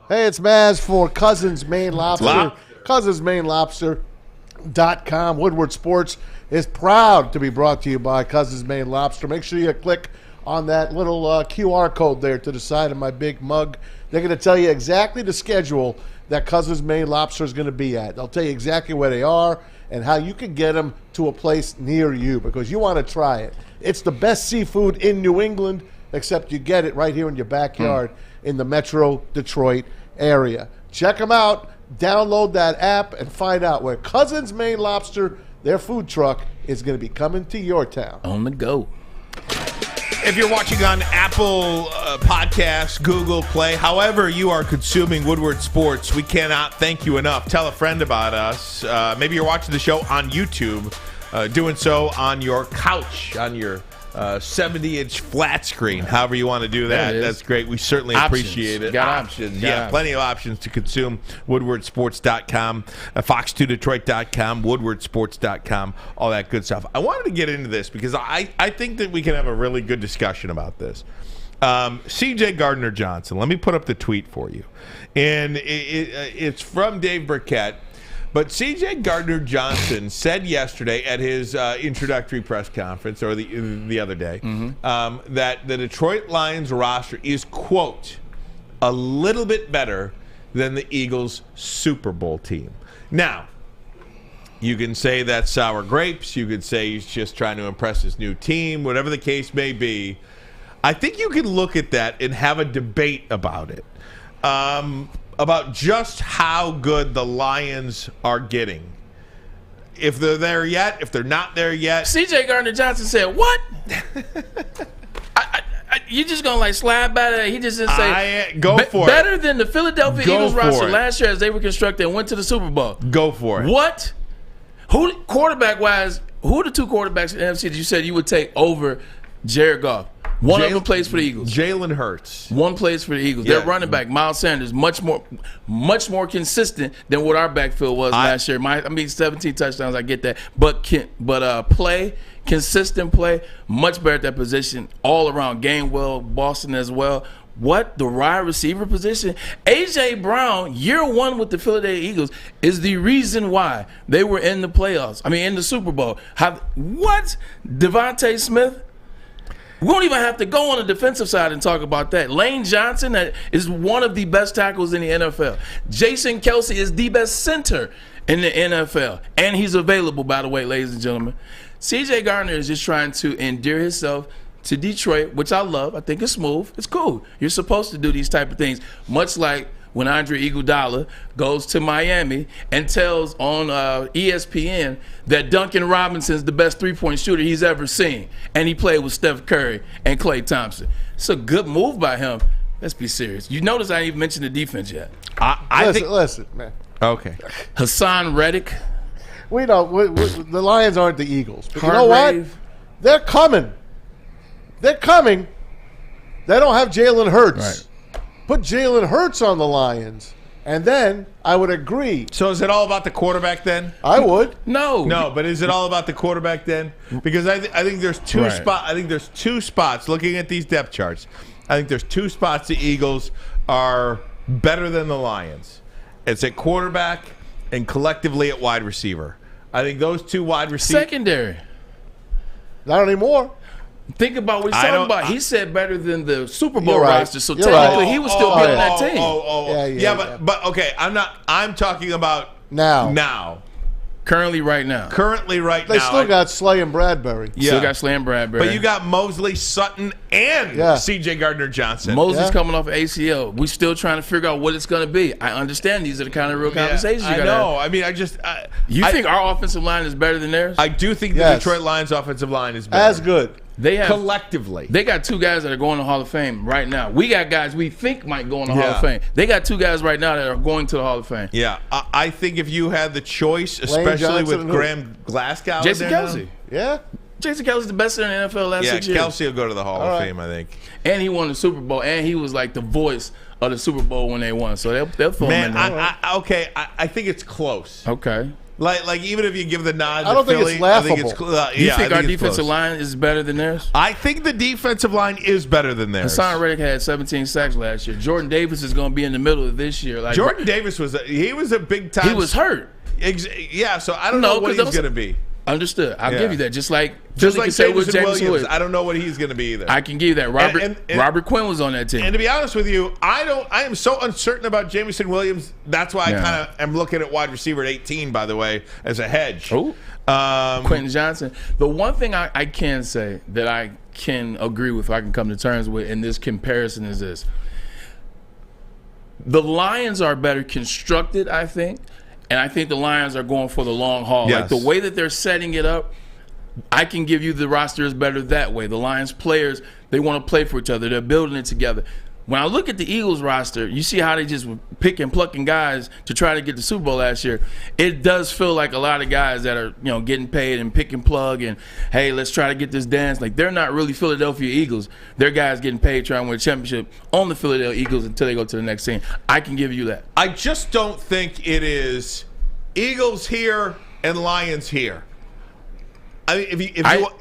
Hey, it's Maz for Cousins Maine Lobster. Cousins-Maine-Lobster.com. Woodward Sports is proud to be brought to you by Cousins Maine Lobster. Make sure you click on that little QR code there to the side of my big mug. They're going to tell you exactly the schedule that Cousins Maine Lobster is going to be at. They'll tell you exactly where they are and how you can get them to a place near you because you want to try it. It's the best seafood in New England, except you get it right here in your backyard in the Metro Detroit area. Check them out. Download that app and find out where Cousins Maine Lobster, their food truck, is going to be coming to your town. On the go. If you're watching on Apple Podcasts, Google Play, however you are consuming Woodward Sports, we cannot thank you enough. Tell a friend about us. Maybe you're watching the show on YouTube, doing so on your couch, on your 70-inch flat screen, however you want to do that. That's great. We certainly appreciate it. Got options. Plenty of options to consume. WoodwardSports.com, Fox2Detroit.com, WoodwardSports.com, all that good stuff. I wanted to get into this because I think that we can have a really good discussion about this. CJ Gardner-Johnson, let me put up the tweet for you. And it's from Dave Burkett. But C.J. Gardner-Johnson said yesterday at his introductory press conference, or the other day, that the Detroit Lions roster is, quote, a little bit better than the Eagles' Super Bowl team. Now, you can say that's sour grapes. You could say he's just trying to impress his new team, whatever the case may be. I think you can look at that and have a debate about it. About just how good the Lions are getting. If they're there yet, if they're not there yet. C.J. Gardner-Johnson said, what? You just going to like slide by that? He just didn't say, go for it. Better than the Philadelphia Eagles roster last year as they were constructed and went to the Super Bowl. Go for it. What? Quarterback-wise, who are the two quarterbacks in the NFC that you said you would take over Jared Goff? One of them plays for the Eagles. Jalen Hurts. One plays for the Eagles. Yeah. Their running back, Miles Sanders, much more consistent than what our backfield was last year. 17 touchdowns, I get that. But consistent play, much better at that position all around. Gainwell, Boston as well. What? The wide receiver position? A.J. Brown, year one with the Philadelphia Eagles, is the reason why they were in the playoffs. In the Super Bowl. What? Devontae Smith? We don't even have to go on the defensive side and talk about that. Lane Johnson is one of the best tackles in the NFL. Jason Kelce is the best center in the NFL. And he's available, by the way, ladies and gentlemen. C.J. Gardner is just trying to endear himself to Detroit, which I love. I think it's smooth. It's cool. You're supposed to do these type of things, much like when Andre Iguodala goes to Miami and tells on ESPN that Duncan Robinson's the best three-point shooter he's ever seen, and he played with Steph Curry and Klay Thompson. It's a good move by him. Let's be serious. You notice I didn't even mention the defense yet. Listen, man. Okay. Hassan Reddick. We know the Lions aren't the Eagles. But you know what? They're coming. They're coming. They don't have Jalen Hurts. Right. Put Jalen Hurts on the Lions, and then I would agree. So is it all about the quarterback then? I would. No, but is it all about the quarterback then? Because I think there's two spots. I think there's two spots. Looking at these depth charts, I think there's two spots the Eagles are better than the Lions. It's at quarterback and collectively at wide receiver. I think those two wide receivers. Secondary. Not anymore. Think about what he's talking about. He said better than the Super Bowl right. roster, so technically he would still be on that team. But okay, I'm talking about now. Currently right now. They still got Slay and Bradbury. Yeah. Still got Slay and Bradbury. But you got Mosley, Sutton, and C.J. Gardner-Johnson. Mosley's coming off ACL. We're still trying to figure out what it's going to be. I understand these are the kind of real conversations you got to have. You think our offensive line is better than theirs? I do think the Detroit Lions offensive line is better. As good. Collectively. They got two guys that are going to the Hall of Fame right now. We got guys we think might go in the Hall of Fame. They got two guys right now that are going to the Hall of Fame. Yeah. I think if you had the choice, especially with Graham Glasgow. Jason Kelce. Yeah. Jason Kelce's the best in the NFL last 6 years. Kelce will go to the Hall of Fame, I think. And he won the Super Bowl, and he was like the voice of the Super Bowl when they won. So they'll throw him in there. I think it's close. Okay. Like even if you give the nod I don't to think Philly, it's laughable. You think our defensive line is better than theirs? I think the defensive line is better than theirs. Hassan Reddick had 17 sacks last year. Jordan Davis is going to be in the middle of this year. Jordan Davis was a big time. He was hurt. Yeah, so I don't know what he's going to be. Understood. I'll give you that. Just like Jameson with Jameson Williams. I don't know what he's going to be either. I can give you that. Robert Quinn was on that team. And to be honest with you, I am so uncertain about Jameson Williams. That's why I kind of am looking at wide receiver at 18, by the way, as a hedge. Oh. Quentin Johnson. The one thing I can say that I can agree with, I can come to terms with in this comparison is this. The Lions are better constructed, I think. And I think the Lions are going for the long haul. Yes. Like the way that they're setting it up, I can give you the roster is better that way. The Lions players, they want to play for each other. They're building it together. When I look at the Eagles roster, you see how they just were picking, plucking guys to try to get the Super Bowl last year. It does feel like a lot of guys that are, getting paid and pick and plug and, hey, let's try to get this dance. Like, they're not really Philadelphia Eagles. They're guys getting paid trying to win a championship on the Philadelphia Eagles until they go to the next team. I can give you that. I just don't think it is Eagles here and Lions here. I mean,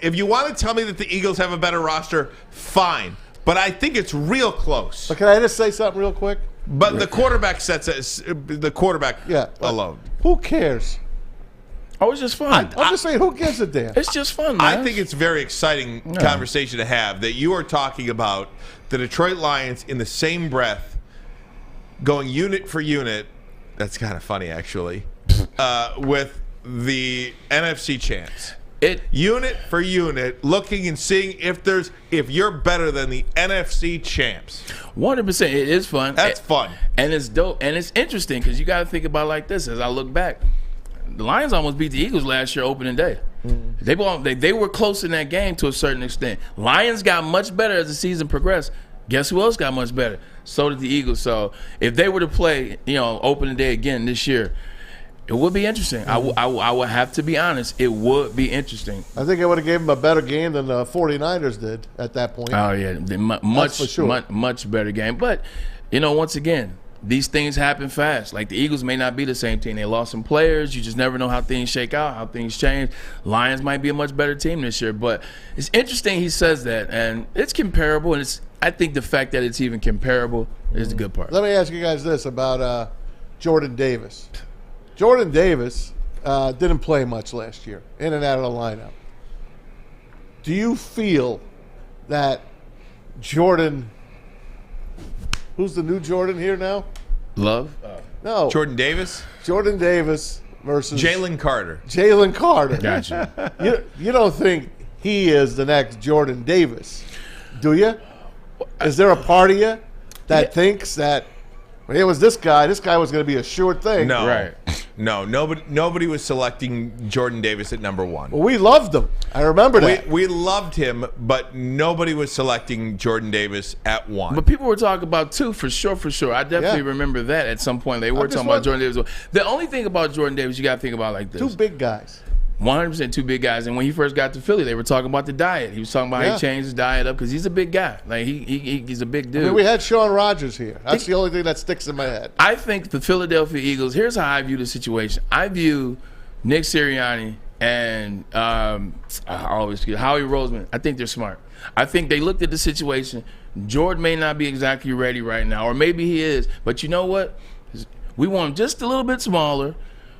if you want to tell me that the Eagles have a better roster, fine. But I think it's real close. But can I just say something real quick? But the quarterback alone. Who cares? Oh, it's just fun. I'm just saying, who gives a damn? It's just fun, man. I think it's a very exciting conversation to have that you are talking about the Detroit Lions in the same breath going unit for unit. That's kind of funny, actually, with the NFC champs. Unit for unit, looking and seeing if you're better than the NFC champs. 100%. It is fun. That's fun. And it's dope. And it's interesting because you got to think about it like this. As I look back, the Lions almost beat the Eagles last year opening day. They were close in that game to a certain extent. Lions got much better as the season progressed. Guess who else got much better? So did the Eagles. So if they were to play, opening day again this year, it would be interesting. I would have to be honest. It would be interesting. I think it would have gave them a better game than the 49ers did at that point. Oh, yeah. Much better game. But, once again, these things happen fast. Like the Eagles may not be the same team. They lost some players. You just never know how things shake out, how things change. Lions might be a much better team this year. But it's interesting he says that. And it's comparable. And I think the fact that it's even comparable is the good part. Let me ask you guys this about Jordan Davis. Jordan Davis didn't play much last year, in and out of the lineup. Do you feel that Jordan – who's the new Jordan here now? Love? No. Jordan Davis? Jordan Davis versus – Jalen Carter. Jalen Carter. Gotcha. You don't think he is the next Jordan Davis, do you? Is there a part of you that thinks that it was this guy was going to be a sure thing? No. Right. No, nobody was selecting Jordan Davis at number one. Well, we loved him. I remember that. We loved him, but nobody was selecting Jordan Davis at one. But people were talking about two for sure. I definitely remember that at some point. They were talking about Jordan Davis. The only thing about Jordan Davis you got to think about like this. Two big guys. 100% two big guys. And when he first got to Philly, they were talking about the diet. He was talking about how he changed his diet up because he's a big guy. Like he's a big dude. I mean, we had Shawn Rodgers here. That's the only thing that sticks in my head. I think the Philadelphia Eagles, here's how I view the situation. I view Nick Sirianni and Howie Roseman. I think they're smart. I think they looked at the situation. Jordan may not be exactly ready right now, or maybe he is. But you know what? We want him just a little bit smaller.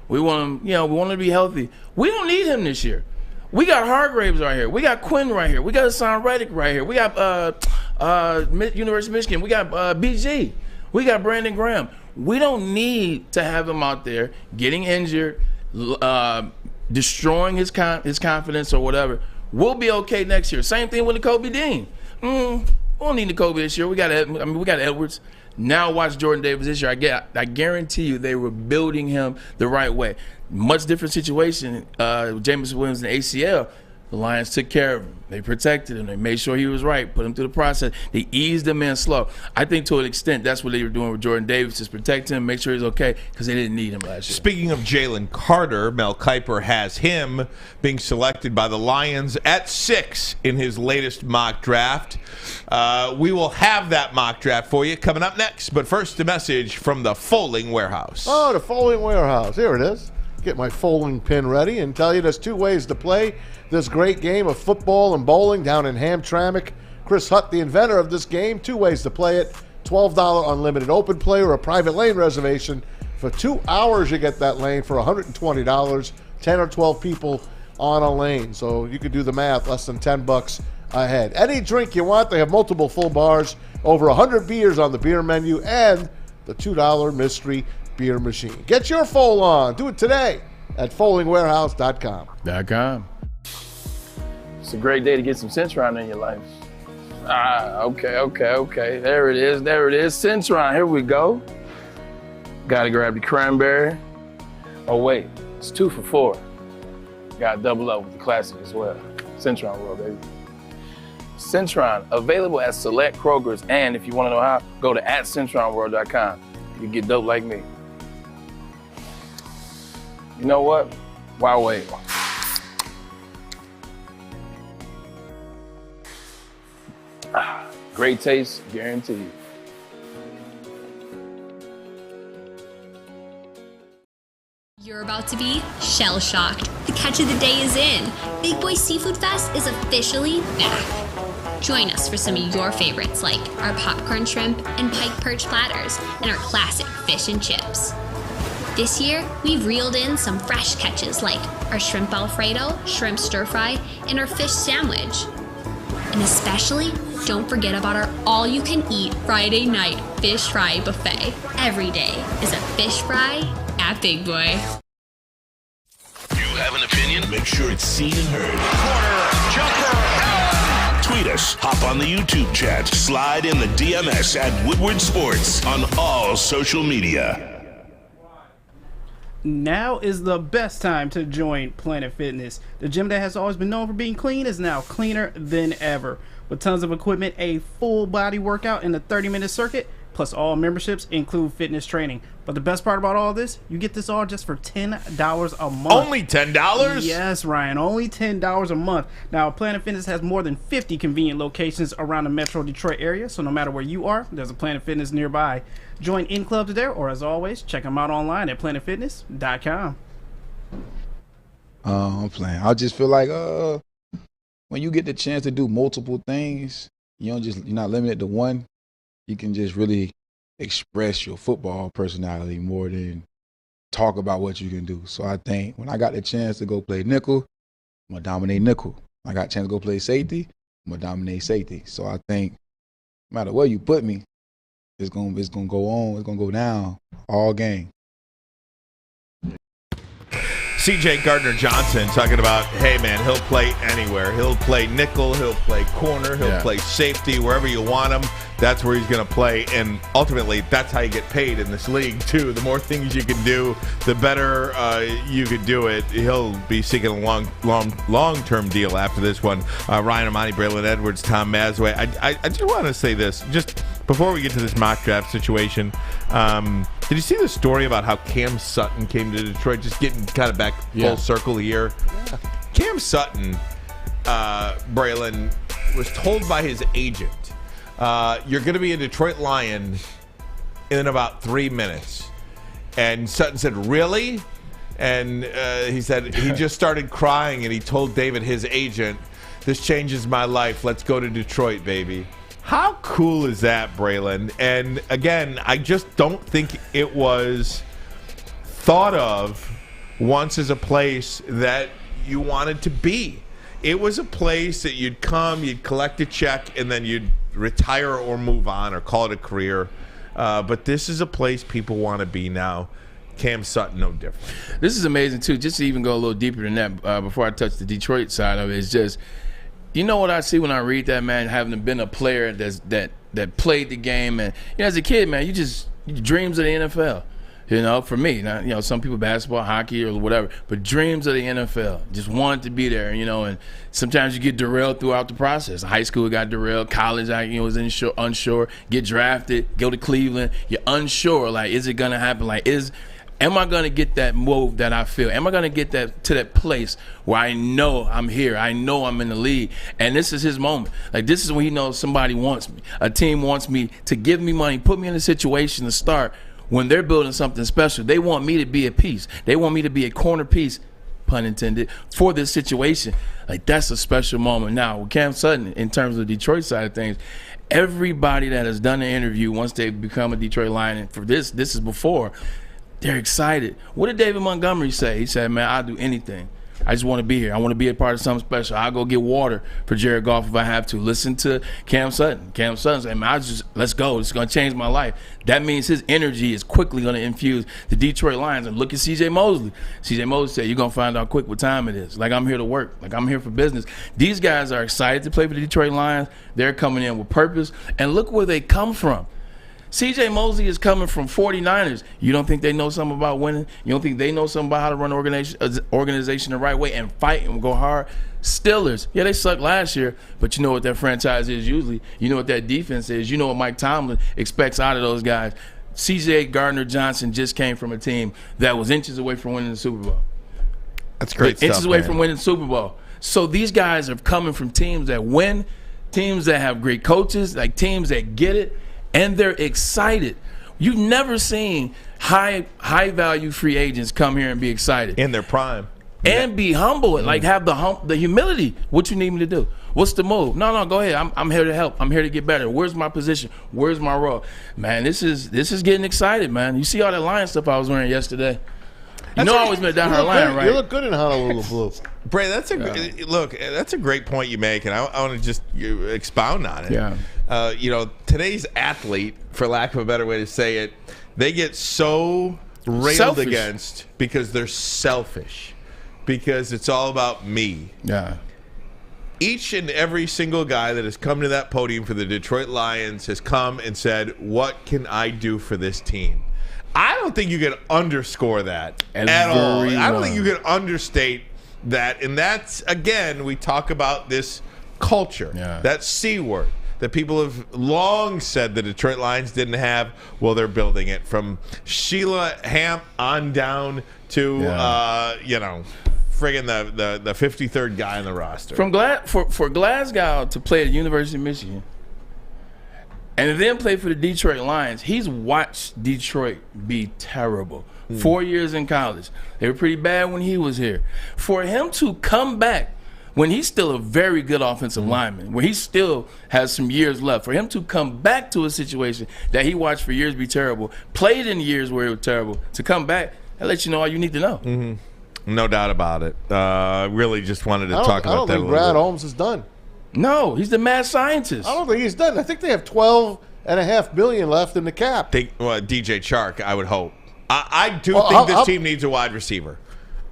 We want him, we want him to be healthy. We don't need him this year. We got Hargraves right here. We got Quinn right here. We got Hassan Reddick right here. We got University of Michigan. We got BG. We got Brandon Graham. We don't need to have him out there getting injured, destroying his confidence or whatever. We'll be okay next year. Same thing with N'Kobe Dean. We don't need N'Kobe this year. We got Edwards. Now watch Jordan Davis this year. I guarantee you they were building him the right way. Much different situation with Jameson Williams and ACL. The Lions took care of him. They protected him. They made sure he was right, put him through the process. They eased him in slow. I think to an extent that's what they were doing with Jordan Davis, just protect him, make sure he's okay, because they didn't need him last year. Speaking of Jalen Carter, Mel Kiper has him being selected by the Lions at 6 in his latest mock draft. We will have that mock draft for you coming up next. But first, a message from the Folding Warehouse. Oh, the Folding Warehouse. Here it is. Get my folding pin ready and tell you there's two ways to play this great game of football and bowling down in Hamtramck. Chris Hutt, the inventor of this game, two ways to play it. $12 unlimited open play or a private lane reservation. For 2 hours, you get that lane for $120. 10 or 12 people on a lane. So you could do the math, less than $10 a head. Any drink you want. They have multiple full bars, over 100 beers on the beer menu, and the $2 mystery beer machine. Get your Foal on. Do it today at foalingwarehouse.com. It's a great day to get some Centron in your life. Okay. There it is. Centron, here we go. Gotta grab the cranberry. Oh wait, it's 2 for $4. Gotta double up with the classic as well. Centron World, baby. Centron, available at select Krogers, and if you wanna know how, go to @CentronWorld.com. You get dope like me. You know what? Why wait? Great taste, guaranteed. You're about to be shell-shocked. The catch of the day is in. Big Boy Seafood Fest is officially back. Join us for some of your favorites like our popcorn shrimp and pike perch platters and our classic fish and chips. This year, we've reeled in some fresh catches like our shrimp Alfredo, shrimp stir-fry, and our fish sandwich. And especially, don't forget about our all-you-can-eat Friday night fish fry buffet. Every day is a fish fry at Big Boy. You have an opinion? Make sure it's seen and heard. Corner, jumper, Tweet us, hop on the YouTube chat, slide in the DMS at Woodward Sports on all social media. Now is the best time to join Planet Fitness. The gym that has always been known for being clean is now cleaner than ever. With tons of equipment, a full body workout in a 30-minute circuit, plus all memberships include fitness training. But the best part about all this, you get this all just for $10 a month. Only $10? Yes, Ryan, only $10 a month. Now, Planet Fitness has more than 50 convenient locations around the Metro Detroit area, so no matter where you are, there's a Planet Fitness nearby. Join in club today, or as always, check them out online at planetfitness.com. I'm playing. I just feel like when you get the chance to do multiple things, you're not limited to one. You can just really express your football personality more than talk about what you can do. So I think when I got the chance to go play nickel, I'm gonna dominate nickel. I got a chance to go play safety, I'm gonna dominate safety. So I think no matter where you put me, it's gonna go on, it's gonna go down all game. CJ Gardner-Johnson talking about, hey, man, he'll play anywhere. He'll play nickel, he'll play corner, he'll play safety, wherever you want him. That's where he's going to play. And ultimately, that's how you get paid in this league, too. The more things you can do, the better you could do it. He'll be seeking a long-term deal after this one. Ryan Ermanni, Braylon Edwards, Tom Mazawey. I just want to say this, just before we get to this mock draft situation. Did you see the story about how Cam Sutton came to Detroit? Just getting kind of back full circle here. Yeah. Cam Sutton, Braylon, was told by his agent, you're going to be a Detroit Lion in about 3 minutes. And Sutton said, really? And he said he just started crying, and he told David, his agent, this changes my life. Let's go to Detroit, baby. How cool is that, Braylon? And again, I just don't think it was thought of once as a place that you wanted to be. It was a place that you'd come, you'd collect a check, and then you'd retire or move on or call it a career. But this is a place people want to be now. Cam Sutton, no different. This is amazing, too. Just to even go a little deeper than that, before I touch the Detroit side of it, it's just, you know what I see when I read that, man, having been a player that played the game. And as a kid, man, you dreams of the NFL. For me, now, some people basketball, hockey, or whatever, but dreams of the NFL. Just wanted to be there, and sometimes you get derailed throughout the process. High school got derailed, college, was unsure, get drafted, go to Cleveland, you're unsure, like, is it going to happen? Like, am I going to get that move that I feel? Am I going to get to that place where I know I'm here? I know I'm in the league. And this is his moment. Like, this is when he knows somebody wants me. A team wants me to give me money, put me in a situation to start when they're building something special. They want me to be a piece. They want me to be a corner piece, pun intended, for this situation. Like, that's a special moment. Now, with Cam Sutton, in terms of the Detroit side of things, everybody that has done an interview once they become a Detroit Lion, and for this is before, they're excited. What did David Montgomery say? He said, man, I'll do anything. I just want to be here. I want to be a part of something special. I'll go get water for Jared Goff if I have to. Listen to Cam Sutton. Cam Sutton said, man, let's go. It's going to change my life. That means his energy is quickly going to infuse the Detroit Lions. And look at C.J. Mosley. C.J. Mosley said, you're going to find out quick what time it is. Like, I'm here to work. Like, I'm here for business. These guys are excited to play for the Detroit Lions. They're coming in with purpose. And look where they come from. C.J. Mosley is coming from 49ers. You don't think they know something about winning? You don't think they know something about how to run an organization the right way and fight and go hard? Steelers, yeah, they sucked last year, but you know what that franchise is usually. You know what that defense is. You know what Mike Tomlin expects out of those guys. C.J. Gardner-Johnson just came from a team that was inches away from winning the Super Bowl. That's great stuff, inches away man. from winning the Super Bowl. So these guys are coming from teams that win, teams that have great coaches, like teams that get it, and they're excited. You've never seen high value free agents come here and be excited in their prime and be humble and like have the humility. What you need me to do? What's the move? No, go ahead. I'm here to help. I'm here to get better. Where's my position? Where's my role? Man, this is getting excited, man. You see all that Lions stuff I was wearing yesterday. You know I always been down her line, right? You look good in Honolulu blue. Bray, that's a great point you make, and I want to just expound on it. Yeah. Today's athlete, for lack of a better way to say it, they get so railed against because they're selfish, because it's all about me. Yeah. Each and every single guy that has come to that podium for the Detroit Lions has come and said, what can I do for this team? I don't think you can underscore that at all. I don't think you can understate that. And that's, again, we talk about this culture, that C word, that people have long said the Detroit Lions didn't have. Well, they're building it from Sheila Hamp on down to, friggin' the 53rd guy on the roster. For Glasgow to play at the University of Michigan and then play for the Detroit Lions, he's watched Detroit be terrible. 4 years in college. They were pretty bad when he was here. For him to come back when he's still a very good offensive lineman, where he still has some years left, for him to come back to a situation that he watched for years be terrible, played in years where it was terrible, to come back, that lets you know all you need to know. Mm-hmm. No doubt about it. Really just wanted to talk about that a little bit. I don't think Brad Holmes is done. No, he's the mad scientist. I don't think he's done. I think they have $12.5 million left in the cap. DJ Chark, I would hope. I do think this team needs a wide receiver.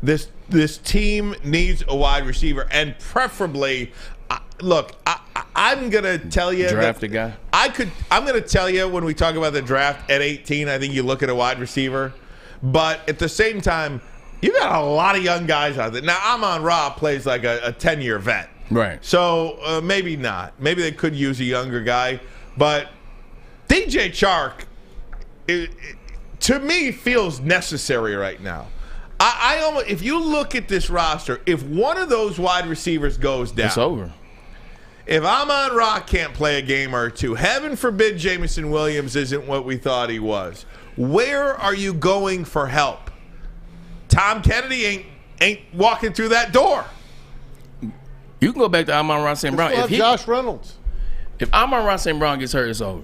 This team needs a wide receiver, and preferably, I'm gonna tell you draft a guy. I'm gonna tell you when we talk about the draft at 18. I think you look at a wide receiver, but at the same time, you got a lot of young guys out there. Now, Amon Ra plays like a 10-year vet. Right. So maybe not. Maybe they could use a younger guy. But DJ Chark, to me, feels necessary right now. I almost, if you look at this roster, if one of those wide receivers goes down, it's over. If Amon Ra can't play a game or two, heaven forbid Jameson Williams isn't what we thought he was. Where are you going for help? Tom Kennedy ain't walking through that door. You can go back to Amon-Ra St. Brown. If Josh Reynolds. If Amon-Ra St. Brown gets hurt, it's over.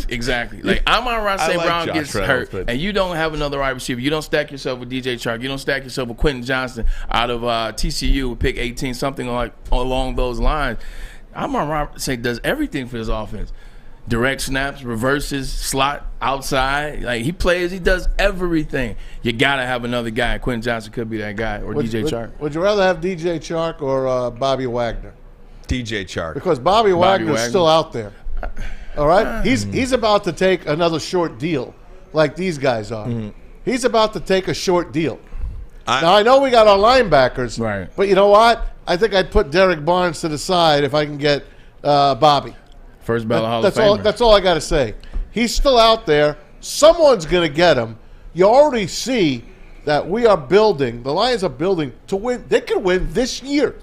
Exactly. Like Amon-Ra St. Brown gets hurt, and you don't have another wide receiver. You don't stack yourself with DJ Chark. You don't stack yourself with Quentin Johnston out of TCU, pick 18, something like along those lines. Amon-Ra does everything for his offense. Direct snaps, reverses, slot, outside. Like he plays, he does everything. You gotta have another guy. Quentin Johnston could be that guy, or DJ Chark. Would you rather have DJ Chark or Bobby Wagner? DJ Chark. Because Bobby Wagner's still out there. All right? He's about to take another short deal like these guys are. Mm-hmm. He's about to take a short deal. Now, I know we got our linebackers, right? But you know what? I think I'd put Derek Barnes to the side if I can get Bobby. First ballot Hall of Famer. That's all I got to say. He's still out there. Someone's going to get him. You already see that we are building, the Lions are building to win. They can win this year.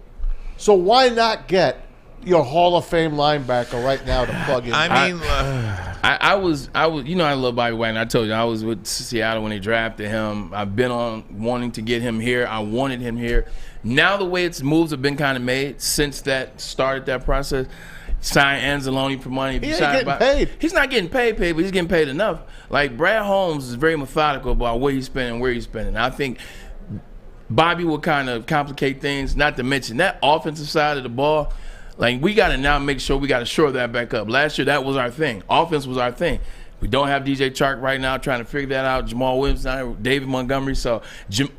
So why not get your Hall of Fame linebacker right now to plug in? I was, you know, I love Bobby Wagner. I told you, I was with Seattle when they drafted him. I've been on wanting to get him here. I wanted him here. Now the way its moves have been kind of made since that started that process. Sign Anzalone for money. He ain't getting paid. He's not getting paid, but he's getting paid enough. Like Brad Holmes is very methodical about what he's spending and where he's spending. I think Bobby will kind of complicate things, not to mention that offensive side of the ball. Like, we got to now make sure we got to shore that back up. Last year, that was our thing. Offense was our thing. We don't have DJ Chark right now, trying to figure that out. Jamal Williams, David Montgomery. So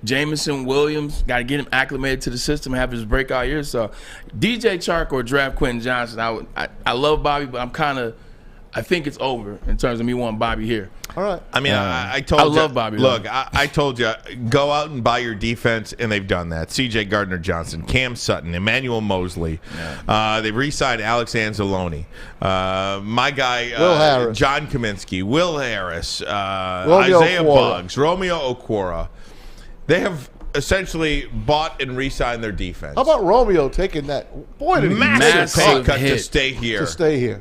Jamison Williams, got to get him acclimated to the system, have his breakout year. So DJ Chark or draft Quentin Johnson. I love Bobby, but I think it's over in terms of me wanting Bobby here. All right. I mean, I told you. I love Bobby. Look, I told you, go out and buy your defense, and they've done that. C.J. Gardner-Johnson, Cam Sutton, Emmanuel Mosley. Yeah. They re-signed Alex Anzalone. My guy, Will Harris. John Kaminsky, Will Harris, Isaiah Buggs, Romeo Okwara. They have essentially bought and re-signed their defense. How about Romeo taking that? Boy, did he massive pay cut hit to stay here.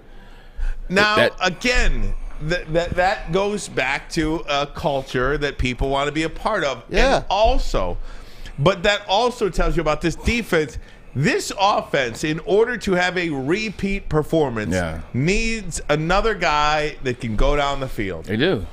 Now, again, that goes back to a culture that people want to be a part of. Yeah. And but that also tells you about this defense. This offense, in order to have a repeat performance, needs another guy that can go down the field. They do.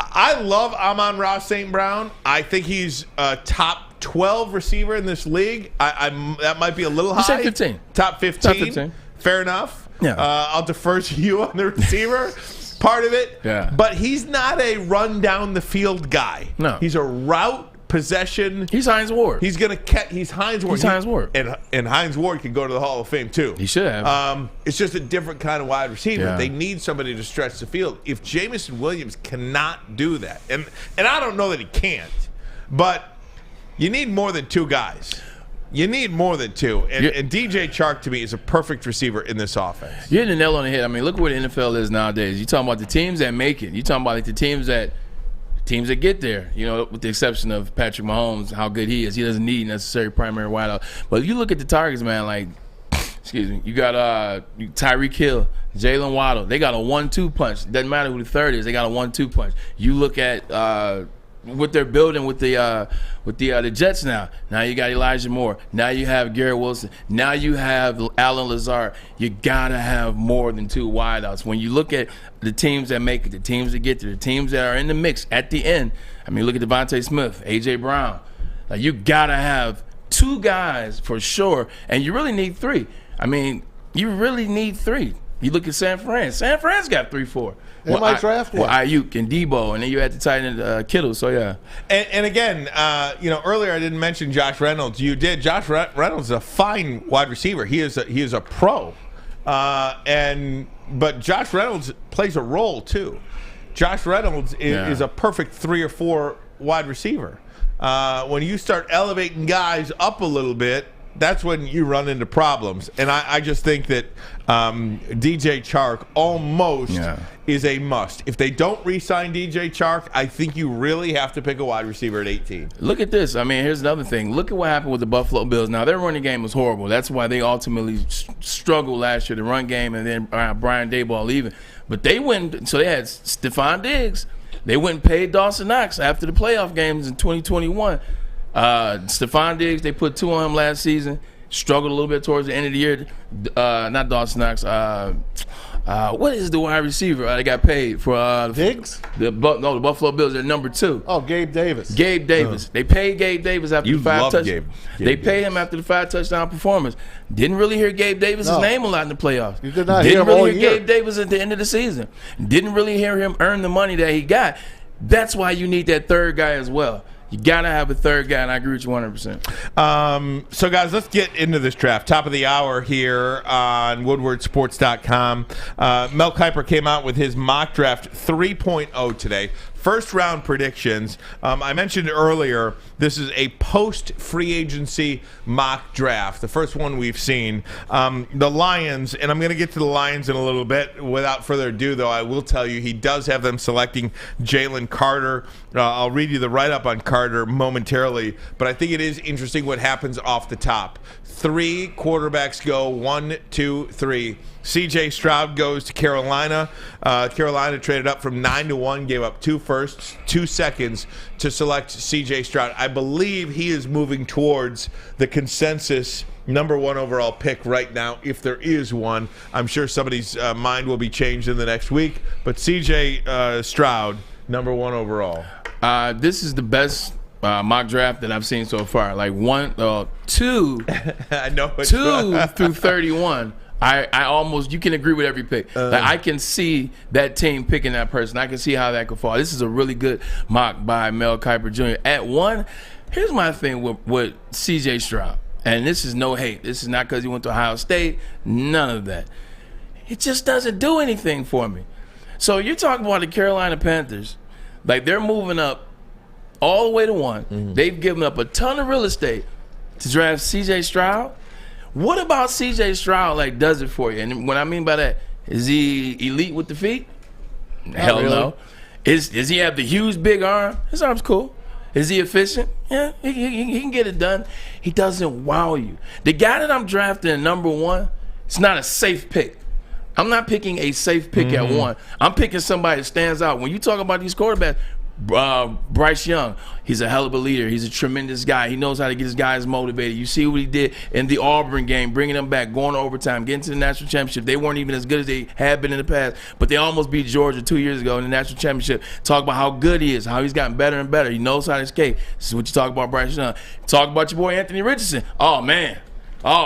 I love Amon-Ra St. Brown. I think he's a top 12 receiver in this league. That might be a little high. You said 15. Top 15. Top 15. Fair enough. Yeah. I'll defer to you on the receiver part of it. Yeah. But he's not a run down the field guy. No. He's a route possession. He's Hines Ward. He's gonna catch. He's Hines Ward. He's Hines Ward. And Hines Ward can go to the Hall of Fame too. He should have. It's just a different kind of wide receiver. Yeah. They need somebody to stretch the field. If Jamison Williams cannot do that, and I don't know that he can't, but you need more than two guys. You need more than two. And DJ Chark, to me, is a perfect receiver in this offense. You're hitting the nail on the head. I mean, look where the NFL is nowadays. You're talking about the teams that make it. You're talking about like the teams that get there, you know, with the exception of Patrick Mahomes, how good he is. He doesn't need necessary primary wideout. But you look at the targets, man, like, excuse me, you got Tyreek Hill, Jalen Waddle. They got a 1-2 punch. Doesn't matter who the third is. They got a 1-2 punch. You look at what they're building with the Jets now. Now you got Elijah Moore. Now you have Garrett Wilson. Now you have Alan Lazard. You gotta have more than two wideouts. When you look at the teams that make it, the teams that get there, the teams that are in the mix at the end. I mean, look at Devontae Smith, A.J. Brown. Like, you gotta have two guys for sure, and you really need three. I mean, you really need three. You look at San Fran. San Fran's got 3-4. They might draft one. Ayuk and Debo, and then you had to tight end Kittle. So yeah. And again, earlier I didn't mention Josh Reynolds. You did. Josh Reynolds is a fine wide receiver. He is a pro, but Josh Reynolds plays a role too. Josh Reynolds is a perfect 3 or 4 wide receiver. When you start elevating guys up a little bit, that's when you run into problems. And I just think that DJ Chark almost is a must. If they don't re-sign DJ Chark, I think you really have to pick a wide receiver at 18. Look at this. I mean, here's another thing. Look at what happened with the Buffalo Bills. Now, their running game was horrible. That's why they ultimately struggled last year, the run game, and then Brian Daboll leaving. But they went, so they had Stephon Diggs. They went and paid Dawson Knox after the playoff games in 2021. Stephon Diggs, they put 2 on him last season. Struggled a little bit towards the end of the year. Not Dawson Knox. What is the wide receiver they got paid for? Diggs? The Buffalo Bills are number 2. Oh, Gabe Davis. Gabe Davis. They paid Gabe Davis after the 5 touchdowns. They paid him after the 5 touchdown performance. Didn't really hear Gabe Davis' name a lot in the playoffs. You did not hear him all year. Didn't really hear Gabe Davis at the end of the season. Didn't really hear him earn the money that he got. That's why you need that third guy as well. You got to have a third guy, and I agree with you 100%. So, guys, let's get into this draft. Top of the hour here on WoodwardSports.com. Mel Kiper came out with his mock draft 3.0 today. First round predictions. I mentioned earlier, this is a post-free agency mock draft, the first one we've seen. The Lions, and I'm going to get to the Lions in a little bit. Without further ado, though, I will tell you he does have them selecting Jalen Carter. I'll read you the write-up on Carter momentarily, but I think it is interesting what happens off the top. 3 quarterbacks go, 1, 2, 3. C.J. Stroud goes to Carolina. Carolina traded up from 9-1, gave up 2 firsts, 2 seconds to select C.J. Stroud. I believe he is moving towards the consensus number 1 overall pick right now, if there is one. I'm sure somebody's mind will be changed in the next week, but C.J. Stroud, number 1 overall. This is the best mock draft that I've seen so far. Like 2 I know 2 through 31. I almost, you can agree with every pick. Like, I can see that team picking that person. I can see how that could fall. This is a really good mock by Mel Kiper Jr. At 1, here's my thing with C.J. Stroud. And this is no hate. This is not because he went to Ohio State. None of that. It just doesn't do anything for me. So you're talking about the Carolina Panthers. Like, they're moving up all the way to 1. Mm-hmm. They've given up a ton of real estate to draft C.J. Stroud. What about C.J. Stroud, like, does it for you? And what I mean by that, is he elite with the feet? Hell really. No. Does he have the huge, big arm? His arm's cool. Is he efficient? Yeah, he can get it done. He doesn't wow you. The guy that I'm drafting at number 1, it's not a safe pick. I'm not picking a safe pick at 1. I'm picking somebody that stands out. When you talk about these quarterbacks, Bryce Young, he's a hell of a leader. He's a tremendous guy. He knows how to get his guys motivated. You see what he did in the Auburn game, bringing them back, going to overtime, getting to the national championship. They weren't even as good as they had been in the past, but they almost beat Georgia 2 years ago in the national championship. Talk about how good he is, how he's gotten better and better. He knows how to skate. This is what you talk about Bryce Young. Talk about your boy Anthony Richardson. Oh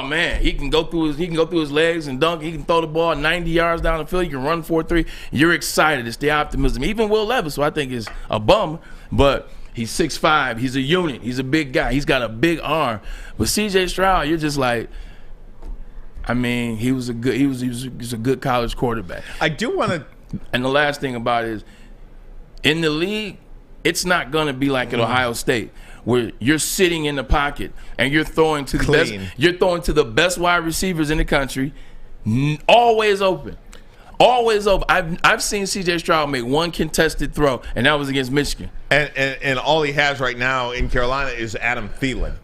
man, he can go through his legs and dunk. He can throw the ball 90 yards down the field. He can run 4.3. You're excited. It's the optimism. Even Will Levis, who I think is a bum, but he's 6'5". He's a unit. He's a big guy. He's got a big arm. But C.J. Stroud, you're just like, I mean, he was a good college quarterback. I do want to. And the last thing about it is, in the league, it's not going to be like at Ohio State, where you're sitting in the pocket and you're throwing to the best wide receivers in the country, always open. Always open. I've seen C.J. Stroud make one contested throw, and that was against Michigan. And all he has right now in Carolina is Adam Thielen.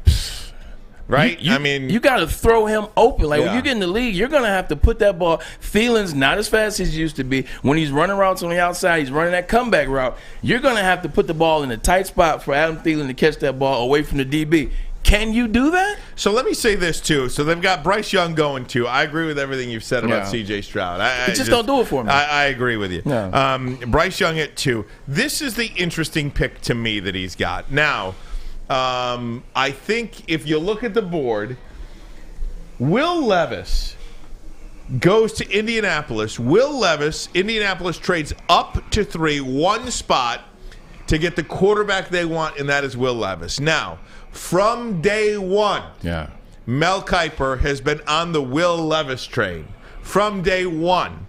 Right? You got to throw him open. Like, when you get in the league, you're going to have to put that ball. Thielen's not as fast as he used to be. When he's running routes on the outside, he's running that comeback route. You're going to have to put the ball in a tight spot for Adam Thielen to catch that ball away from the DB. Can you do that? So let me say this, too. So they've got Bryce Young going, too. I agree with everything you've said about C.J. Stroud. I just don't do it for me. I agree with you. Yeah. Bryce Young at 2. This is the interesting pick to me that he's got. Now, I think if you look at the board, Will Levis goes to Indianapolis. Will Levis, Indianapolis trades up to 3, one spot to get the quarterback they want, and that is Will Levis. Now, from day one, Mel Kiper has been on the Will Levis train from day one.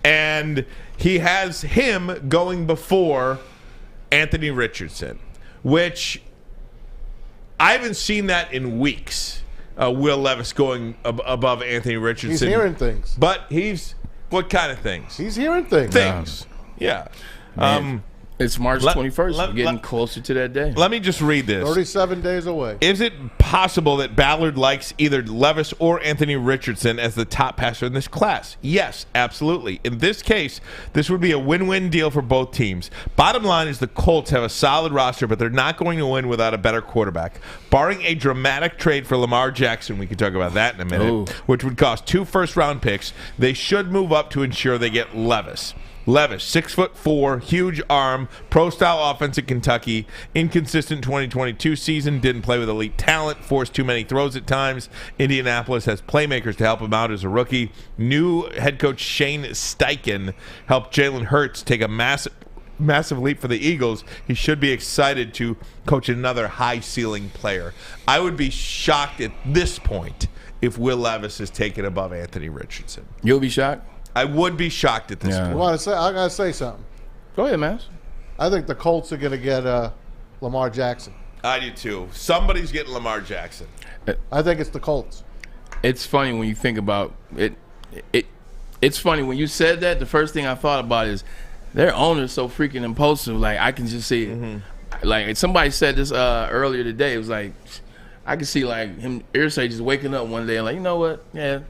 And he has him going before Anthony Richardson, which I haven't seen that in weeks. Will Levis going above Anthony Richardson. He's hearing things. But what kind of things? He's hearing things. Yeah. It's March 21st. We're getting closer to that day. Let me just read this. 37 days away. Is it possible that Ballard likes either Levis or Anthony Richardson as the top passer in this class? Yes, absolutely. In this case, this would be a win-win deal for both teams. Bottom line is the Colts have a solid roster, but they're not going to win without a better quarterback. Barring a dramatic trade for Lamar Jackson, we can talk about that in a minute, which would cost 2 first-round picks, they should move up to ensure they get Levis. Levis, 6'4", huge arm, pro-style offense at Kentucky, inconsistent 2022 season, didn't play with elite talent, forced too many throws at times. Indianapolis has playmakers to help him out as a rookie. New head coach Shane Steichen helped Jalen Hurts take a massive leap for the Eagles. He should be excited to coach another high-ceiling player. I would be shocked at this point if Will Levis is taken above Anthony Richardson. You'll be shocked? I would be shocked at this point. I gotta say something. Go ahead, man. I think the Colts are gonna get Lamar Jackson. I do too. Somebody's getting Lamar Jackson. I think it's the Colts. It's funny when you think about it. It's funny when you said that. The first thing I thought about is their owner's so freaking impulsive. Like, I can just see it. Mm-hmm. Like, somebody said this earlier today. It was like, I could see like him, Irsay, just waking up one day and like, you know what? Yeah.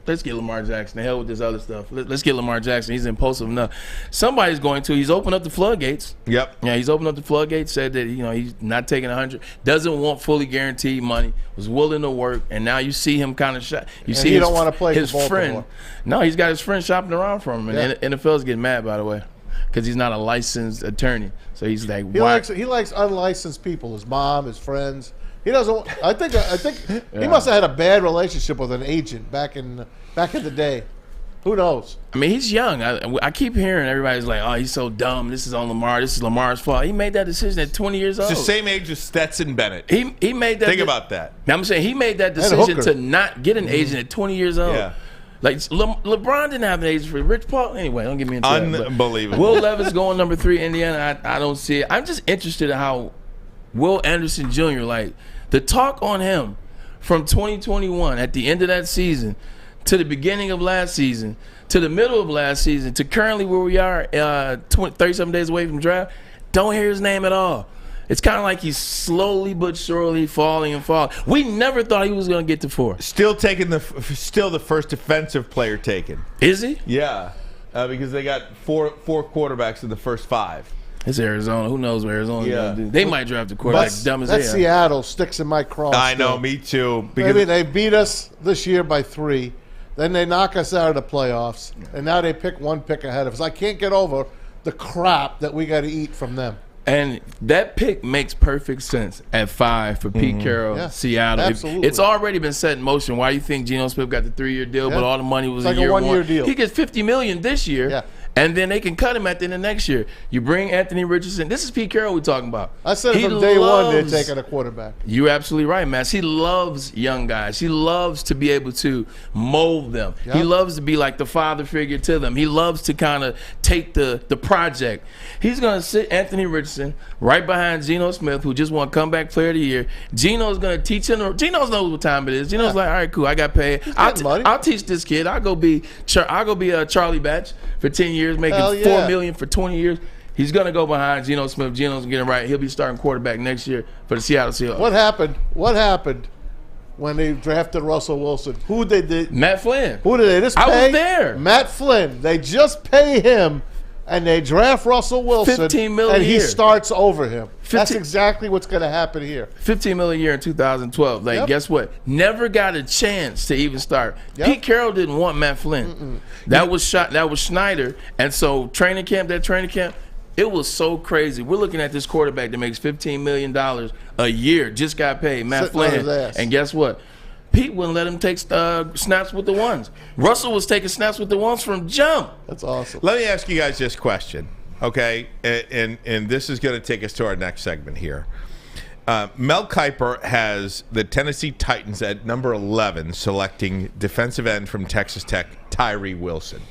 Let's get Lamar Jackson. The hell with this other stuff. Let's get Lamar Jackson. He's impulsive enough. Somebody's going to. He's opened up the floodgates. Yep. Yeah, he's opened up the floodgates, said that, he's not taking 100, doesn't want fully guaranteed money, was willing to work, and now you see him kind of shot. He don't want to play his friend. No, he's got his friend shopping around for him, and the NFL's getting mad, by the way. because he's not a licensed attorney. So he's like, he likes unlicensed people. His mom, his friends. He doesn't. I think he must have had a bad relationship with an agent back in the day. Who knows? I mean, he's young. I keep hearing everybody's like, "Oh, he's so dumb. This is on Lamar. This is Lamar's fault." He made that decision at 20 years old. It's the same age as Stetson Bennett. He made that. Think about that. Now, I'm saying he made that decision to not get an agent at 20 years old. Yeah. Like LeBron didn't have an agent for Rich Paul. Anyway, don't get me into that. Unbelievable. Will Levis going number 3, Indiana. I don't see it. I'm just interested in how Will Anderson Jr. like the talk on him from 2021 at the end of that season to the beginning of last season to the middle of last season to currently where we are 37 days away from draft. Don't hear his name at all. It's kind of like he's slowly but surely falling and falling. We never thought he was going to get to 4. Still the first defensive player taken. Is he? Yeah, because they got four quarterbacks in the first 5. It's Arizona. Who knows what Arizona's going to do? They might draft a quarterback dumb as hell. That Seattle sticks in my craw. I know, me too. Maybe they beat us this year by 3. Then they knock us out of the playoffs, and now they pick 1 pick ahead of us. I can't get over the crap that we got to eat from them. And that pick makes perfect sense at 5 for Pete Carroll, Seattle. Absolutely. It's already been set in motion. Why do you think Geno Smith got the 3-year deal, but all the money was like a year 1-year deal? He gets $50 million this year, and then they can cut him at the end of next year. You bring Anthony Richardson. This is Pete Carroll we're talking about. I said it from day one they're taking a quarterback. You're absolutely right, Matt. He loves young guys. He loves to be able to mold them. Yep. He loves to be like the father figure to them. He loves to kind of take the project. He's going to sit Anthony Richardson right behind Geno Smith, who just won Comeback Player of the Year. Geno's going to teach him. Geno knows what time it is. Geno's like, all right, cool. I got paid. I'll teach this kid. I'll go be a Charlie Batch for 10 years, making $4 million for 20 years. He's going to go behind Geno Smith. Geno's getting right. He'll be starting quarterback next year for the Seattle Seahawks. What happened when they drafted Russell Wilson? Who they did? Matt Flynn. Who did they just pay? I was there. Matt Flynn. They just pay him, and they draft Russell Wilson, $15 million and a he year. starts over him. That's exactly what's going to happen here. $15 million a year in 2012. Like, guess what? Never got a chance to even start. Yep. Pete Carroll didn't want Matt Flynn. That was Schneider. And so that training camp, it was so crazy. We're looking at this quarterback that makes $15 million a year, just got paid, Matt Flynn. And guess what? Pete wouldn't let him take snaps with the ones. Russell was taking snaps with the ones from jump. That's awesome. Let me ask you guys this question, okay? And this is going to take us to our next segment here. Mel Kiper has the Tennessee Titans at number 11 selecting defensive end from Texas Tech, Tyree Wilson.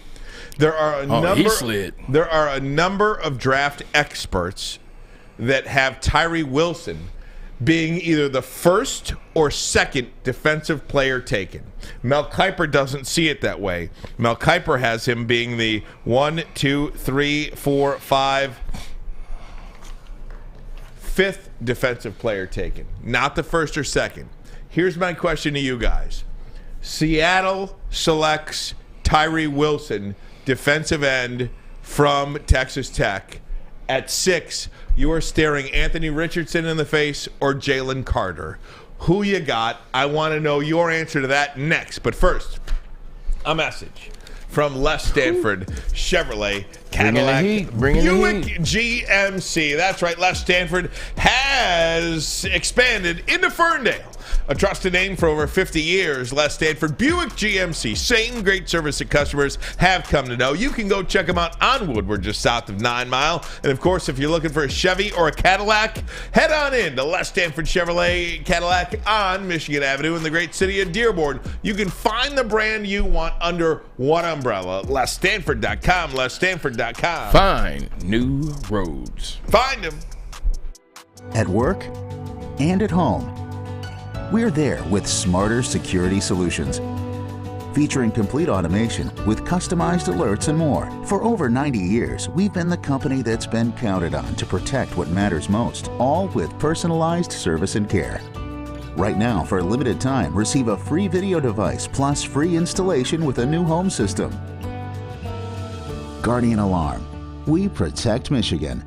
There are a number of draft experts that have Tyree Wilson being either the first or second defensive player taken. Mel Kiper doesn't see it that way. Mel Kiper has him being the 1, 2, 3, 4, 5, 5th defensive player taken, not the first or second. Here's my question to you guys. Seattle selects Tyree Wilson, defensive end from Texas Tech. At 6, you are staring Anthony Richardson in the face or Jalen Carter. Who you got? I want to know your answer to that next. But first, a message from Les Stanford Chevrolet Cadillac Buick GMC. That's right, Les Stanford has expanded into Ferndale. A trusted name for over 50 years, Les Stanford Buick GMC. Same great service that customers have come to know. You can go check them out on Woodward, just south of 9 Mile. And of course, if you're looking for a Chevy or a Cadillac, head on in to Les Stanford Chevrolet Cadillac on Michigan Avenue in the great city of Dearborn. You can find the brand you want under one umbrella. LesStanford.com, LesStanford.com. Find new roads. Find them. At work and at home. We're there with smarter security solutions, featuring complete automation with customized alerts and more. For over 90 years, we've been the company that's been counted on to protect what matters most, all with personalized service and care. Right now, for a limited time, receive a free video device plus free installation with a new home system. Guardian Alarm. We protect Michigan.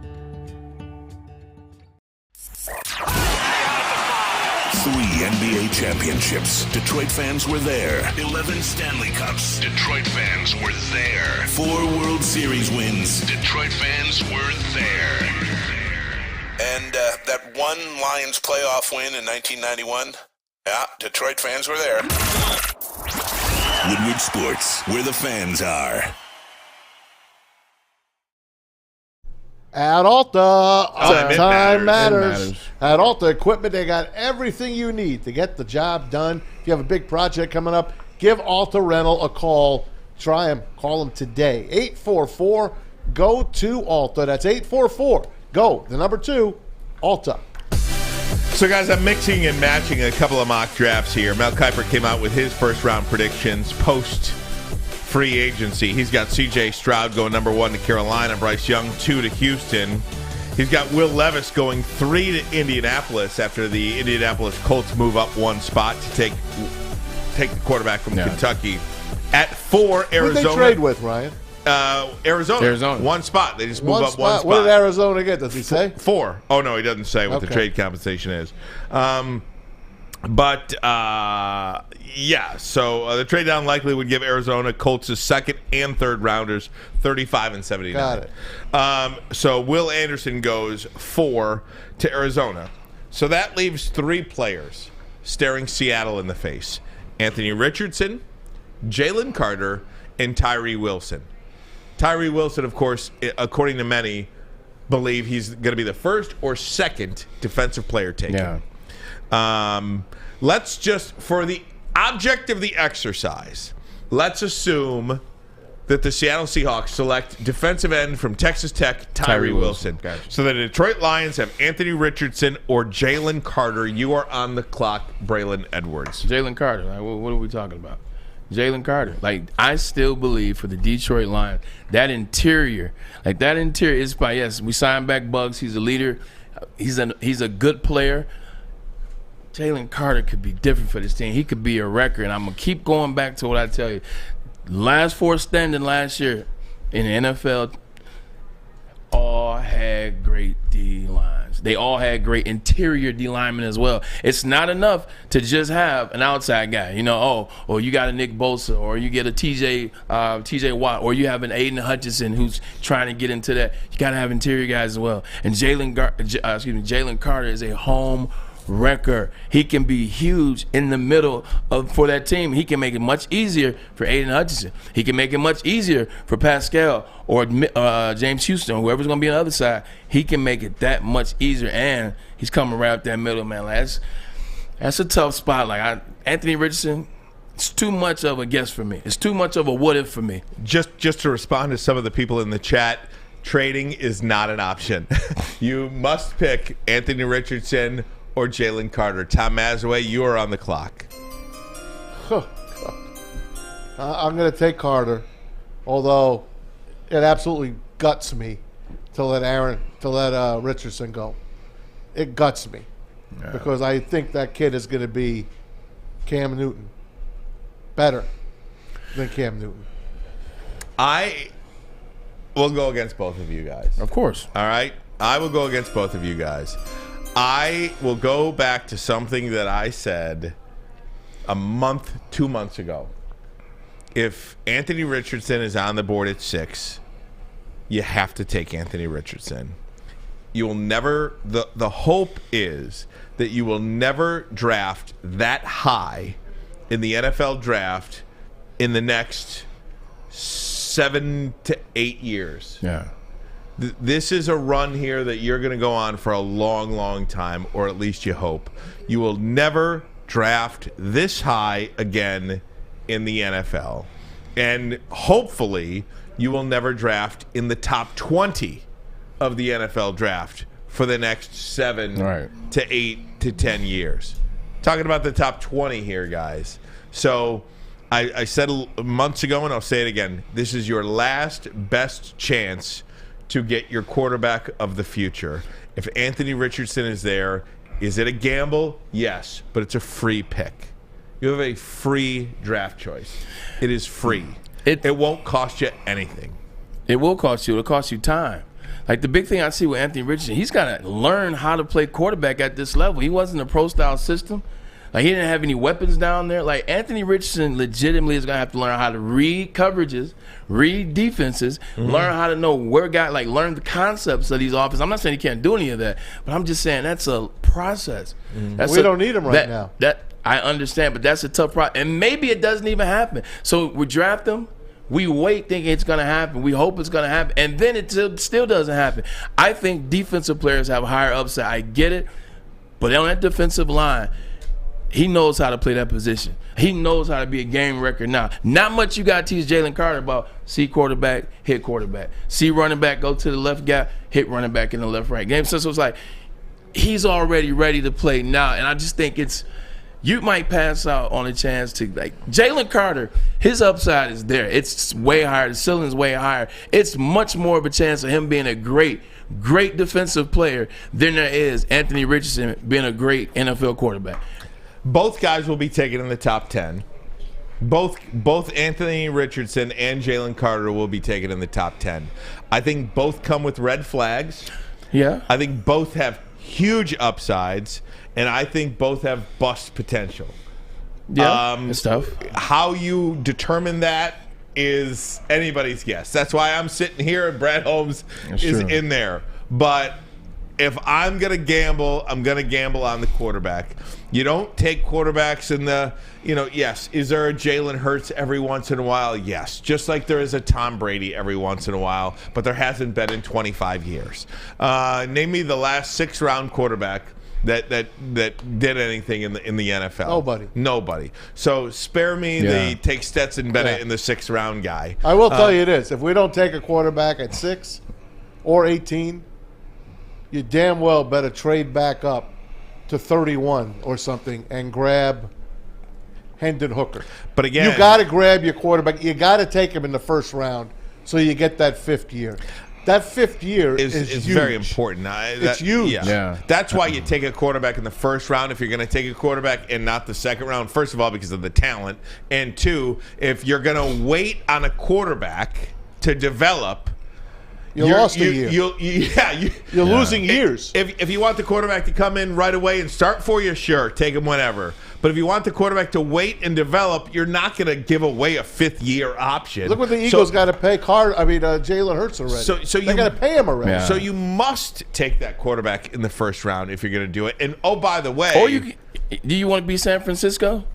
3 NBA championships. Detroit fans were there. 11 Stanley Cups. Detroit fans were there. 4 World Series wins. Detroit fans were there. And that one Lions playoff win in 1991? Yeah, Detroit fans were there. Woodward Sports, where the fans are. At Alta, time matters. It matters. At Alta Equipment, they got everything you need to get the job done. If you have a big project coming up, give Alta Rental a call. Try them. Call them today. 844-GO-TO-ALTA. That's 844-GO, the number 2, Alta. So, guys, I'm mixing and matching a couple of mock drafts here. Mel Kiper came out with his first-round predictions post-free agency. He's got C.J. Stroud going number 1 to Carolina, Bryce Young 2 to Houston. He's got Will Levis going 3 to Indianapolis after the Indianapolis Colts move up 1 spot to take the quarterback from Kentucky. At 4, Arizona. Who did they trade with, Ryan? Arizona. 1 spot. They just move up 1 spot. What did Arizona get? Does he say? 4. Oh, no, he doesn't say what the trade compensation is. So the trade down likely would give Arizona Colts' 2nd and 3rd rounders 35 and 79. Got it. So Will Anderson goes 4 to Arizona. So that leaves 3 players staring Seattle in the face. Anthony Richardson, Jalen Carter, and Tyree Wilson. Tyree Wilson, of course, according to many, believe he's going to be the 1st or 2nd defensive player taken. Yeah. Let's just, for the object of the exercise, let's assume that the Seattle Seahawks select defensive end from Texas Tech, Tyree Wilson. Gotcha. So the Detroit Lions have Anthony Richardson or Jalen Carter. You are on the clock, Braylon Edwards. Jalen Carter. Like, what are we talking about? Jalen Carter. Like, I still believe for the Detroit Lions, that interior is by, yes, we signed back Bugs. He's a leader. He's a good player. Jalen Carter could be different for this team. He could be a wrecker. And I'm going to keep going back to what I tell you. Last 4 standing last year in the NFL all had great D-lines. They all had great interior D-linemen as well. It's not enough to just have an outside guy. Or you got a Nick Bosa, or you get a TJ Watt, or you have an Aiden Hutchinson who's trying to get into that. You got to have interior guys as well. And Jalen Carter is a home wrecker. He can be huge in the middle for that team. He can make it much easier for Aiden Hutchinson. He can make it much easier for Pascal or James Houston, whoever's going to be on the other side. He can make it that much easier, and he's coming right up that middle, man. That's a tough spot. Anthony Richardson, it's too much of a guess for me. It's too much of a what if for me. Just to respond to some of the people in the chat, trading is not an option. You must pick Anthony Richardson or Jalen Carter. Tom Mazawey, you are on the clock. I'm going to take Carter, although it absolutely guts me to let Richardson go. It guts me because I think that kid is going to be Cam Newton, better than Cam Newton. I will go against both of you guys. Of course. All right? I will go against both of you guys. I will go back to something that I said a month, 2 months ago. If Anthony Richardson is on the board at 6, you have to take Anthony Richardson. You will never, the hope is that you will never draft that high in the NFL draft in the next 7 to 8 years. Yeah. This is a run here that you're going to go on for a long, long time, or at least you hope. You will never draft this high again in the NFL. And hopefully you will never draft in the top 20 of the NFL draft for the next 7 to 8 to 10 years. Talking about the top 20 here, guys. So I said months ago, and I'll say it again, this is your last best chance to get your quarterback of the future. If Anthony Richardson is there, is it a gamble? Yes, but it's a free pick. You have a free draft choice. It is free. It won't cost you anything. It will cost you. It'll cost you time. Like the big thing I see with Anthony Richardson, he's got to learn how to play quarterback at this level. He wasn't a pro-style system. Like, he didn't have any weapons down there. Like, Anthony Richardson legitimately is going to have to learn how to read coverages, read defenses, learn how to know where learn the concepts of these offenses. I'm not saying he can't do any of that, but I'm just saying that's a process. We don't need him right now. That I understand, but that's a tough process. And maybe it doesn't even happen. So we draft him. We wait thinking it's going to happen. We hope it's going to happen. And then it still doesn't happen. I think defensive players have higher upside. I get it. But on that defensive line, he knows how to play that position. He knows how to be a game record now. Not much you got to teach Jalen Carter about see quarterback, hit quarterback. See running back, go to the left gap, hit running back in the left right game. So it's like he's already ready to play now. And I just think you might pass out on a chance to, like, Jalen Carter, his upside is there. It's way higher. The ceiling's way higher. It's much more of a chance of him being a great defensive player than there is Anthony Richardson being a great NFL quarterback. Both guys will be taken in the top 10. Both Anthony Richardson and Jalen Carter will be taken in the top 10. I think both come with red flags. Yeah. I think both have huge upsides, and I think both have bust potential. Yeah, it's tough. How you determine that is anybody's guess. That's why I'm sitting here and Brad Holmes is in there. But if I'm going to gamble, I'm going to gamble on the quarterback. You don't take quarterbacks in the, yes. Is there a Jalen Hurts every once in a while? Yes. Just like there is a Tom Brady every once in a while, but there hasn't been in 25 years. Name me the last 6th-round quarterback that did anything in the NFL. Nobody. So spare me the take Stetson Bennett in the 6th round guy. I will tell you this: if we don't take a quarterback at 6 or 18, you damn well better trade back up to 31 or something and grab Hendon Hooker. But again, you got to grab your quarterback. You got to take him in the 1st round so you get that 5th year. That 5th year is huge. Very important. It's huge. Yeah. That's why you take a quarterback in the 1st round if you're going to take a quarterback and not the 2nd round. First of all, because of the talent. And 2, if you're going to wait on a quarterback to develop, you lost a year. You're losing years. If you want the quarterback to come in right away and start for you, sure, take him whenever. But if you want the quarterback to wait and develop, you're not going to give away a 5th-year option. Look what the Eagles got to pay Jalen Hurts already. So they got to pay him already. Yeah. So you must take that quarterback in the 1st round if you're going to do it. And by the way, do you want to be San Francisco?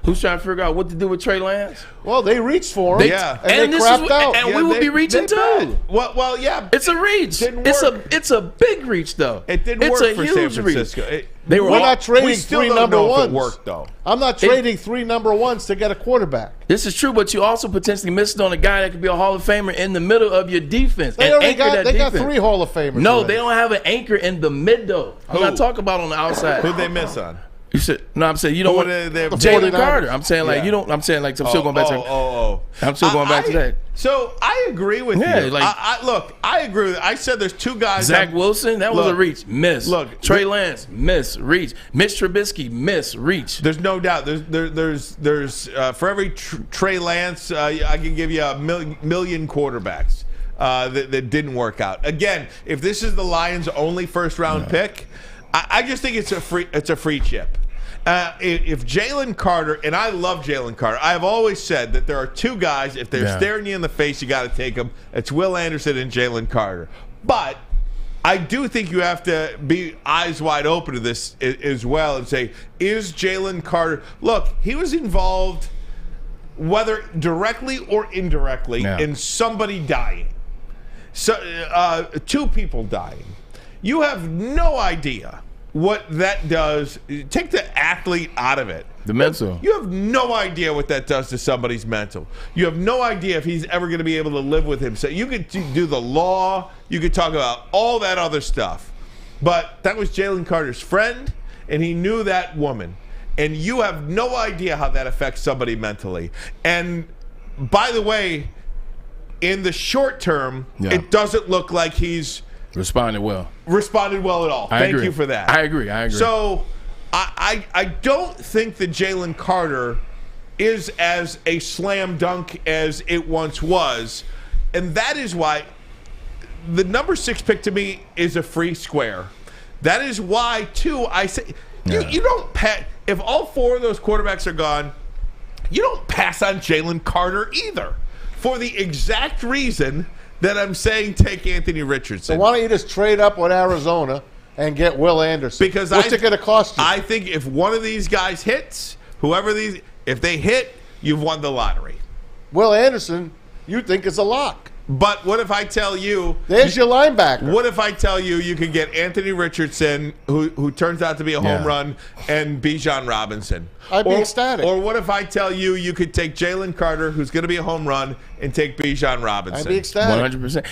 Who's trying to figure out what to do with Trey Lance? Well, they reached for him. And they crapped out. And we would be reaching too. Well, yeah. It's a reach. It's a big reach, though. It didn't work for San Francisco. We're not trading 3 number 1s. It worked, though. I'm not trading 3 number 1s to get a quarterback. This is true, but you also potentially missed on a guy that could be a Hall of Famer in the middle of your defense. They got 3 Hall of Famers. No, already. they don't have an anchor in the mid, though. I'm not talking about on the outside. Who'd they miss on? You said no. I'm saying you don't want Jalen Carter. I'm saying you don't. I'm saying I'm still going back to. I'm still going back to that. So I agree with you. I agree with you. I said there's 2 guys. Zach Wilson, that was a reach, miss. Look, Trey Lance, miss, reach. Mitch Trubisky, miss, reach. There's no doubt. There's for every Trey Lance, I can give you a million quarterbacks that didn't work out. Again, if this is the Lions' only 1st round pick, I just think it's a free chip. If Jalen Carter, and I love Jalen Carter, I've always said that there are 2 guys, if they're staring you in the face, you got to take them. It's Will Anderson and Jalen Carter. But I do think you have to be eyes wide open to this as well and say, is Jalen Carter, look, he was involved, whether directly or indirectly, in somebody dying. So 2 people dying. You have no idea what that does. Take the athlete out of it. The mental. You have no idea what that does to somebody's mental. You have no idea if he's ever going to be able to live with himself. You could do the law. You could talk about all that other stuff. But that was Jalen Carter's friend, and he knew that woman. And you have no idea how that affects somebody mentally. And by the way, in the short term, it doesn't look like he's responded well at all. Thank you for that. I agree. So I don't think that Jalen Carter is as a slam dunk as it once was. And that is why the number 6 pick to me is a free square. That is why, too, I say you don't if all 4 of those quarterbacks are gone, you don't pass on Jalen Carter either, for the exact reason that I'm saying take Anthony Richardson. So why don't you just trade up with Arizona and get Will Anderson? Because what's it going to cost you? I think if one of these guys hits, if they hit, you've won the lottery. Will Anderson, you think is a lock. But what if I tell you... There's your linebacker. What if I tell you you can get Anthony Richardson, who turns out to be a home run, and Bijan Robinson? I'd be ecstatic. Or what if I tell you you could take Jalen Carter, who's going to be a home run, and take Bijan Robinson? I'd be ecstatic. 100%.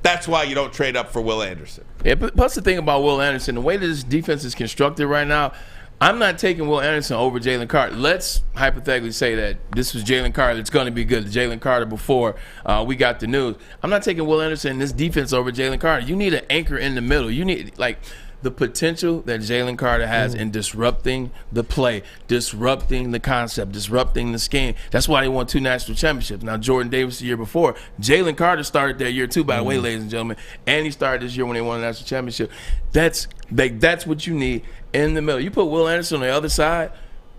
That's why you don't trade up for Will Anderson. Yeah, but plus the thing about Will Anderson, the way this defense is constructed right now, I'm not taking Will Anderson over Jalen Carter. Let's hypothetically say that this was Jalen Carter that's going to be good. Jalen Carter before we got the news. I'm not taking Will Anderson in this defense over Jalen Carter. You need an anchor in the middle. You need, the potential that Jalen Carter has in disrupting the play, disrupting the concept, disrupting the scheme. That's why they won 2 national championships. Now, Jordan Davis the year before. Jalen Carter started that year too, by the way, ladies and gentlemen. And he started this year when they won a national championship. That's what you need in the middle. You put Will Anderson on the other side,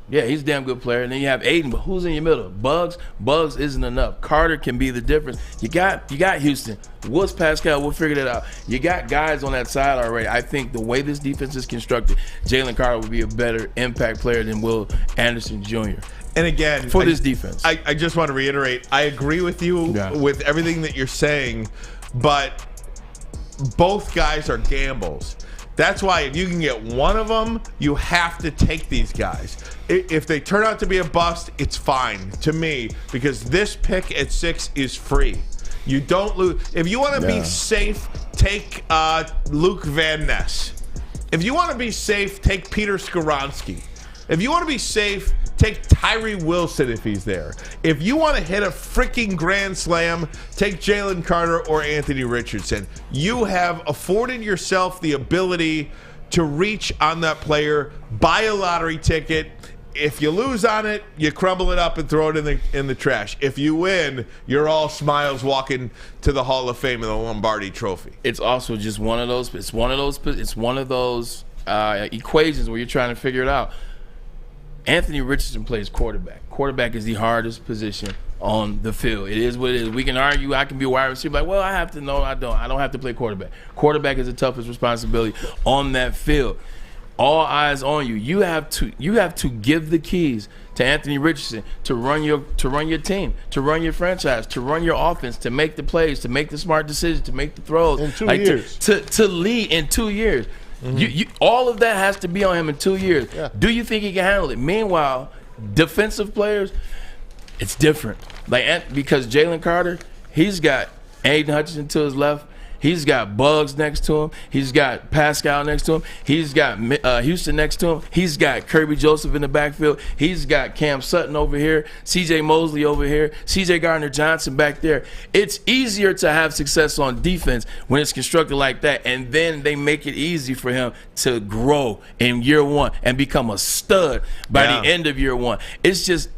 yeah, he's a damn good player. And then you have Aiden, but who's in your middle? Bugs isn't enough. Carter can be the difference. You got Houston. What's Pascal? We'll figure that out. You got guys on that side already. I think the way this defense is constructed, Jalen Carter would be a better impact player than Will Anderson Jr. And again, for this defense, I just want to reiterate, I agree with you with everything that you're saying, but both guys are gambles. That's why if you can get one of them, you have to take these guys. If they turn out to be a bust, it's fine to me, because this pick at 6 is free. You don't lose. If you want to be safe, take Luke Van Ness. If you want to be safe, take Peter Skoronski. If you want to be safe, take Tyree Wilson if he's there. If you want to hit a freaking grand slam, take Jalen Carter or Anthony Richardson. You have afforded yourself the ability to reach on that player, buy a lottery ticket. If you lose on it, you crumble it up and throw it in the trash. If you win, you're all smiles walking to the Hall of Fame and the Lombardi Trophy. It's also just one of those. It's one of those equations where you're trying to figure it out. Anthony Richardson plays quarterback. Quarterback is the hardest position on the field. It is what it is. We can argue. I can be a wide receiver. Like, well, I have to. No, I don't. I don't have to play quarterback. Quarterback is the toughest responsibility on that field. All eyes on you. You have to give the keys to Anthony Richardson to run your team, to run your franchise, to run your offense, to make the plays, to make the smart decisions, to make the throws. In 2 years. To lead in 2 years. Mm-hmm. All of that has to be on him in 2 years. Yeah. Do you think he can handle it? Meanwhile, defensive players, it's different. Because Jalen Carter, he's got Aiden Hutchinson to his left. He's got Bugs next to him. He's got Pascal next to him. He's got Houston next to him. He's got Kirby Joseph in the backfield. He's got Cam Sutton over here, C.J. Mosley over here, C.J. Gardner-Johnson back there. It's easier to have success on defense when it's constructed like that, and then they make it easy for him to grow in year 1 and become a stud by the end of year 1. It's just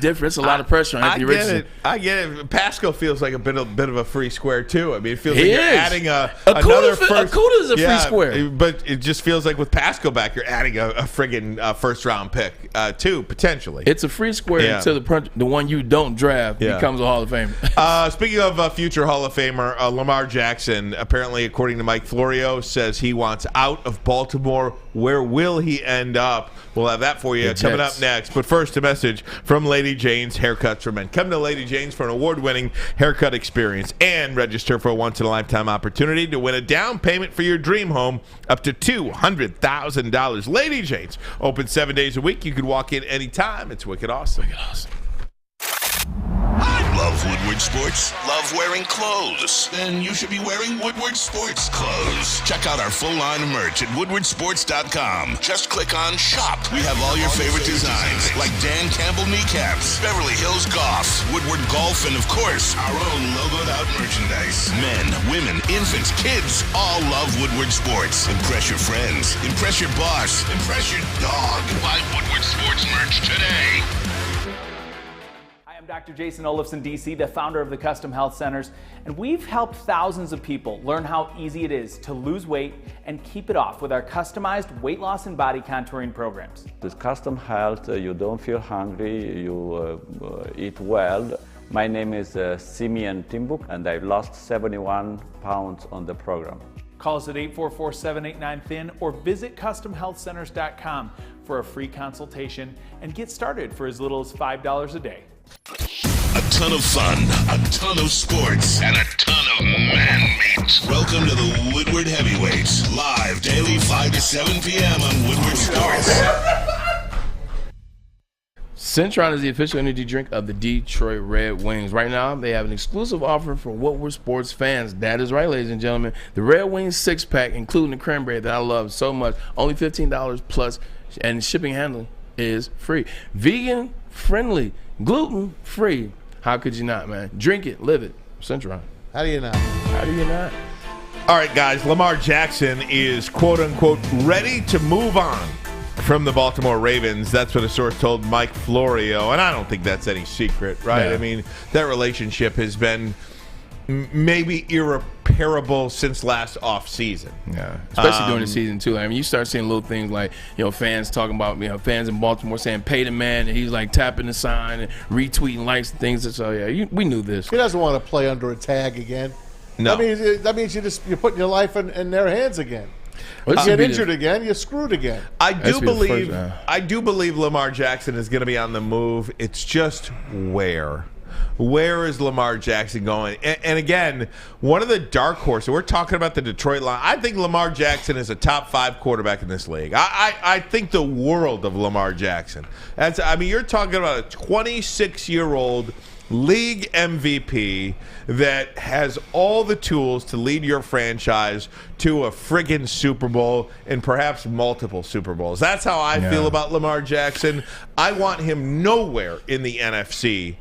different. It's a lot of pressure on Anthony Richardson. I get it. Pascal feels like a bit of a free square too. I mean, it feels like you're adding another first. Akuda's a free square, but it just feels like with Pascal back, you're adding a friggin' first round pick too, potentially. It's a free square until the one you don't draft becomes a Hall of Famer. Speaking of future Hall of Famer, Lamar Jackson, apparently, according to Mike Florio, says he wants out of Baltimore. Where will he end up? We'll have that for you coming up next. But first, a message from Lady Jane's Haircuts for Men. Come to Lady Jane's for an award-winning haircut experience and register for a once-in-a-lifetime opportunity to win a down payment for your dream home up to $200,000. Lady Jane's, open 7 days a week. You can walk in anytime. It's wicked awesome. Wicked awesome. Love Woodward Sports? Love wearing clothes? Then you should be wearing Woodward Sports clothes. Check out our full line of merch at woodwardsports.com. Just click on Shop. We have all your favorite designs, like Dan Campbell kneecaps, Beverly Hills Golf, Woodward Golf, and of course, our own logoed out merchandise. Men, women, infants, kids all love Woodward Sports. Impress your friends. Impress your boss. Impress your dog. Buy Woodward Sports merch today. Dr. Jason Olafson, DC, the founder of the Custom Health Centers, and we've helped thousands of people learn how easy it is to lose weight and keep it off with our customized weight loss and body contouring programs. With Custom Health, you don't feel hungry, you eat well. My name is Simeon Timbuk, and I've lost 71 pounds on the program. Call us at 844-789-THIN or visit CustomHealthCenters.com for a free consultation and get started for as little as $5 a day. A ton of fun, a ton of sports, and a ton of man-meat. Welcome to the Woodward Heavyweights, live daily 5 to 7 p.m. on Woodward Sports. Centron is the official energy drink of the Detroit Red Wings. Right now, they have an exclusive offer for Woodward sports fans. That is right, ladies and gentlemen. The Red Wings 6-pack, including the cranberry that I love so much, only $15 plus, and shipping handling is free. Vegan friendly, gluten free. How could you not, man? Drink it, live it. Centron. How do you not? How do you not? All right, guys. Lamar Jackson is quote unquote ready to move on from the Baltimore Ravens. That's what a source told Mike Florio, and I don't think that's any secret, right? Yeah. I mean, that relationship has been maybe irreparable since last offseason. Yeah, especially during the season too. I mean, you start seeing little things like, you know, fans talking about, you know, fans in Baltimore saying "pay the man," and he's like tapping the sign and retweeting likes and things. So yeah, we knew this. He doesn't want to play under a tag again. No, that means you're putting your life in their hands again. Well, you get injured again, you're screwed again. I do believe Lamar Jackson is going to be on the move. It's just where. Where is Lamar Jackson going? And again, one of the dark horses, we're talking about the Detroit Lions. I think Lamar Jackson is a top 5 quarterback in this league. I think the world of Lamar Jackson. You're talking about a 26-year-old league MVP that has all the tools to lead your franchise to a friggin' Super Bowl and perhaps multiple Super Bowls. That's how I feel about Lamar Jackson. I want him nowhere in the NFC.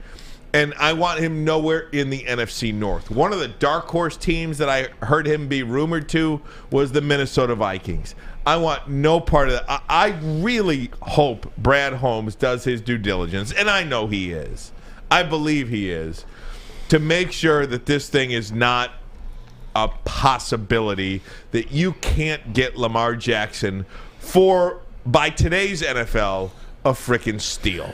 And I want him nowhere in the NFC North. One of the dark horse teams that I heard him be rumored to was the Minnesota Vikings. I want no part of that. I really hope Brad Holmes does his due diligence, and I know he is. I believe he is, to make sure that this thing is not a possibility, that you can't get Lamar Jackson for, by today's NFL, a frickin' steal.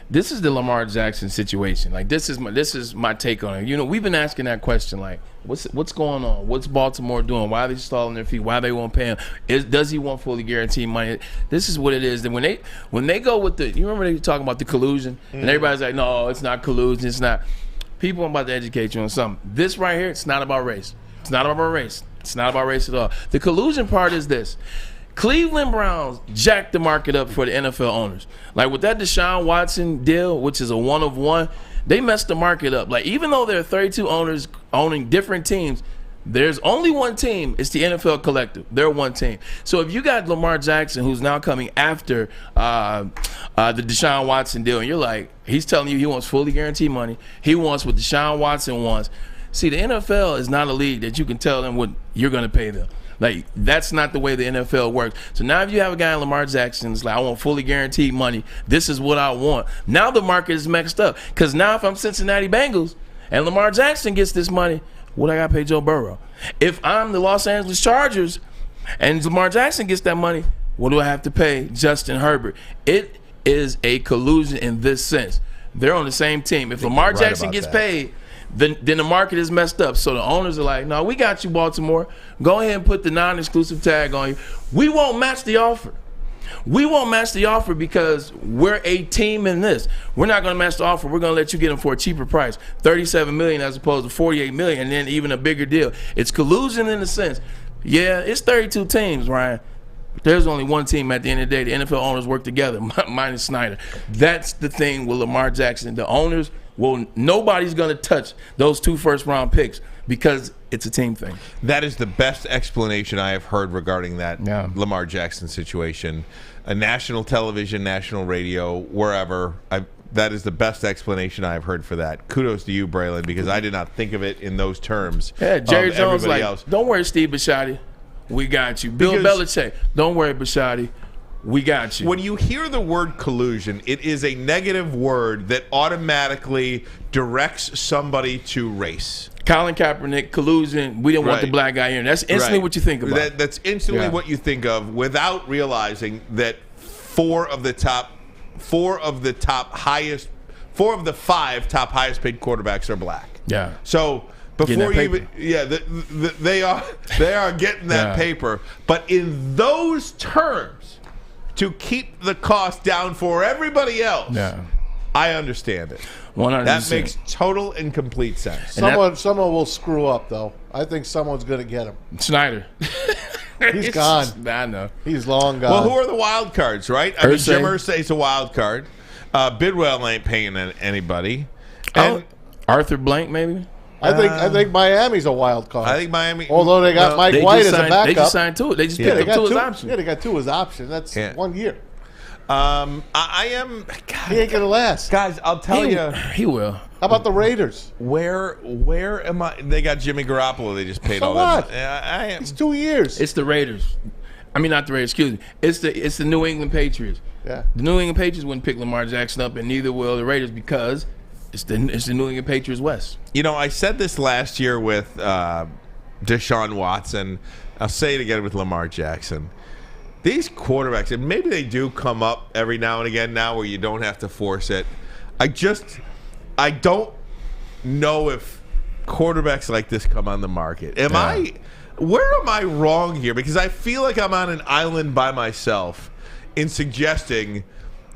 This is the Lamar Jackson situation. Like, this is my take on it. You know, we've been asking that question, like, what's going on? What's Baltimore doing? Why are they stalling their feet? Why they won't pay him? Does he want fully guaranteed money? This is what it is. That when they go with you remember they were talking about the collusion, and everybody's like, no, it's not collusion. It's not. People, I'm about to educate you on something. This right here, it's not about race. It's not about race. It's not about race at all. The collusion part is this. Cleveland Browns jacked the market up for the NFL owners. Like with that Deshaun Watson deal, which is a one of one, they messed the market up. Like even though there are 32 owners owning different teams, there's only one team. It's the NFL collective. They're one team. So if you got Lamar Jackson, who's now coming after the Deshaun Watson deal, and you're like, he's telling you he wants fully guaranteed money. He wants what Deshaun Watson wants. See, the NFL is not a league that you can tell them what you're going to pay them. Like, that's not the way the NFL works. So now if you have a guy in Lamar Jackson that's like, I want fully guaranteed money, this is what I want. Now the market is mixed up. Because now if I'm Cincinnati Bengals and Lamar Jackson gets this money, what I got to pay Joe Burrow? If I'm the Los Angeles Chargers and Lamar Jackson gets that money, what do I have to pay Justin Herbert? It is a collusion in this sense. They're on the same team. If Lamar Jackson gets paid, then the market is messed up. So the owners are like, no, we got you, Baltimore. Go ahead and put the non-exclusive tag on you. We won't match the offer. We won't match the offer because we're a team in this. We're not going to match the offer. We're going to let you get him for a cheaper price, $37 million as opposed to $48 million, and then even a bigger deal. It's collusion in a sense. Yeah, it's 32 teams, Ryan. There's only one team at the end of the day. The NFL owners work together, minus Snyder. That's the thing with Lamar Jackson. The owners, nobody's going to touch those 2 first-round picks because it's a team thing. That is the best explanation I have heard regarding that Lamar Jackson situation. A national television, national radio, wherever. That is the best explanation I've heard for that. Kudos to you, Braylon, because I did not think of it in those terms. Yeah, Jerry Jones like, don't worry, Steve Bisciotti. We got you. Bill Belichick, don't worry, Bisciotti. We got you. When you hear the word collusion, it is a negative word that automatically directs somebody to race. Colin Kaepernick, collusion. We didn't want the Right. black guy in. That's instantly Right. what you think about. That's instantly what you think of without realizing that four of the five top highest paid quarterbacks are black. Yeah. So before you even, they are getting that paper, but in those terms, to keep the cost down for everybody else, I understand it. 100%. That makes total and complete sense. Someone will screw up, though. I think someone's going to get him. Snyder. He's gone. I know. He's long gone. Well, who are the wild cards, right? I mean, Jim Irsay's a wild card. Bidwell ain't paying anybody. And Arthur Blank, maybe? I think Miami's a wild card. I think Miami. Although they got Mike White as a backup. They just signed two. They just picked up two as option. Yeah, they got two as option. That's 1 year. I am. God, he ain't gonna last, guys. I'll tell you, he will. How about the Raiders? Where am I? They got Jimmy Garoppolo. They just paid So all what? that. I am. It's 2 years. It's the Raiders. I mean, not the Raiders. Excuse me. It's the New England Patriots. Yeah. The New England Patriots wouldn't pick Lamar Jackson up, and neither will the Raiders because it's the New England Patriots West. You know, I said this last year with Deshaun Watson. I'll say it again with Lamar Jackson. These quarterbacks, and maybe they do come up every now and again now where you don't have to force it. I don't know if quarterbacks like this come on the market. Where am I wrong here? Because I feel like I'm on an island by myself in suggesting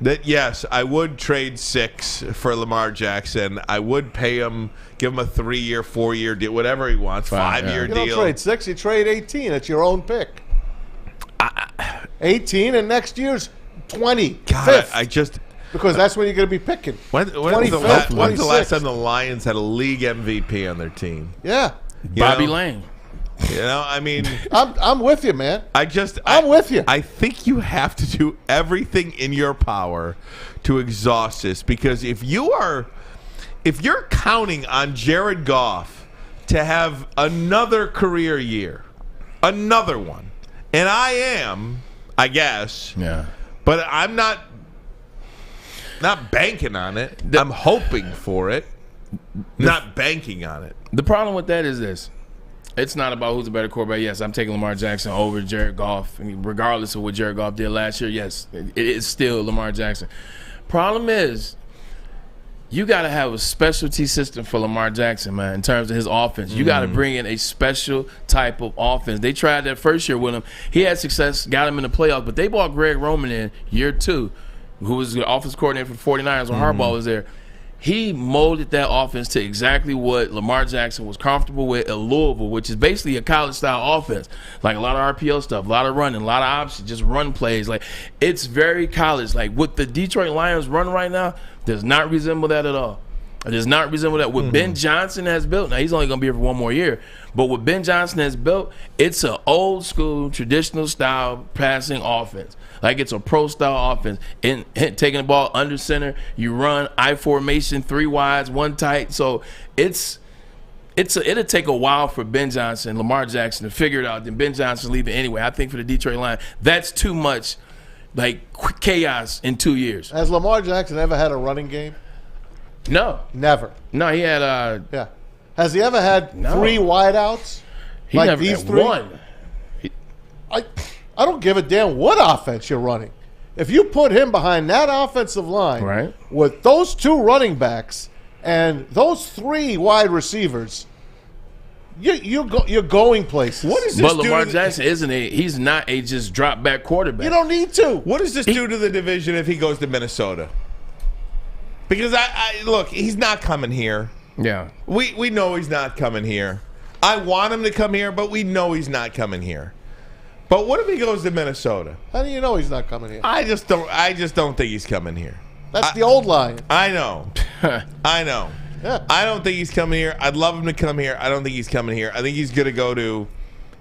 that, yes, I would trade 6 for Lamar Jackson. I would pay him, give him a 3-year, 4-year deal, whatever he wants, 5-year deal. You don't trade 6, you trade 18. It's your own pick. 18 and next year's 20. God, 5th. Because that's when you're going to be picking. When's the last time the Lions had a league MVP on their team? Yeah. Bobby Lane. You know, I mean, I'm with you, man. I'm with you. I think you have to do everything in your power to exhaust this, because if you're counting on Jared Goff to have another career year, another one, and I am, I guess. Yeah. But I'm not banking on it. I'm hoping for it. Not banking on it. The problem with that is this. It's not about who's a better quarterback. Yes, I'm taking Lamar Jackson over Jared Goff. I mean, regardless of what Jared Goff did last year, yes, it is still Lamar Jackson. Problem is, you got to have a specialty system for Lamar Jackson, man, in terms of his offense. You got to bring in a special type of offense. They tried that first year with him. He had success, got him in the playoffs, but they brought Greg Roman in year 2, who was the offense coordinator for the 49ers when Harbaugh was there. He molded that offense to exactly what Lamar Jackson was comfortable with at Louisville, which is basically a college-style offense. Like a lot of RPO stuff, a lot of running, a lot of options, just run plays. Like, it's very college. Like, what the Detroit Lions run right now does not resemble that at all. It does not resemble that. What Ben Johnson has built, now he's only going to be here for 1 more year, but what Ben Johnson has built, it's an old-school, traditional-style passing offense. Like, it's a pro-style offense. And taking the ball under center, you run I formation, 3 wides, 1 tight. So it'll take a while for Ben Johnson, Lamar Jackson to figure it out. Then Ben Johnson leaving anyway. I think for the Detroit Lions, that's too much like chaos in 2 years. Has Lamar Jackson ever had a running game? No. Never. No, he had yeah. Has he ever had 3 wideouts? He like never these had 3? one. I don't give a damn what offense you're running. If you put him behind that offensive line with those 2 running backs and those 3 wide receivers, you're going places. What is this? But Lamar Jackson he's not a just drop back quarterback. You don't need to. What does this do to the division if he goes to Minnesota? Because I look, he's not coming here. Yeah. We know he's not coming here. I want him to come here, but we know he's not coming here. But what if he goes to Minnesota? How do you know he's not coming here? I just don't think he's coming here. That's the old line. I know. I know. Yeah. I don't think he's coming here. I'd love him to come here. I don't think he's coming here. I think he's going to go to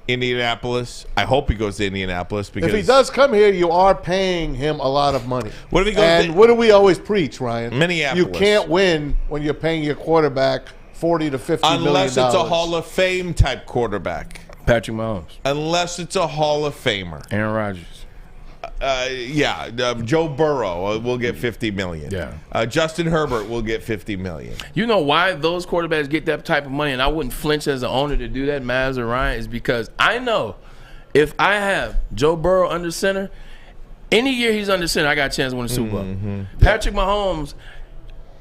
Indianapolis. I hope he goes to Indianapolis because if he does come here, you are paying him a lot of money. What if he goes? And what do we always preach, Ryan? Minneapolis. You can't win when you're paying your quarterback $40 to $50 million. Unless it's a Hall of Fame type quarterback. Patrick Mahomes. Unless it's a Hall of Famer. Aaron Rodgers. Joe Burrow will get $50 million. Yeah. Justin Herbert will get $50 million. You know why those quarterbacks get that type of money, and I wouldn't flinch as an owner to do that, Maz or Ryan, is because I know if I have Joe Burrow under center, any year he's under center, I got a chance to win the Super Bowl. Patrick Mahomes,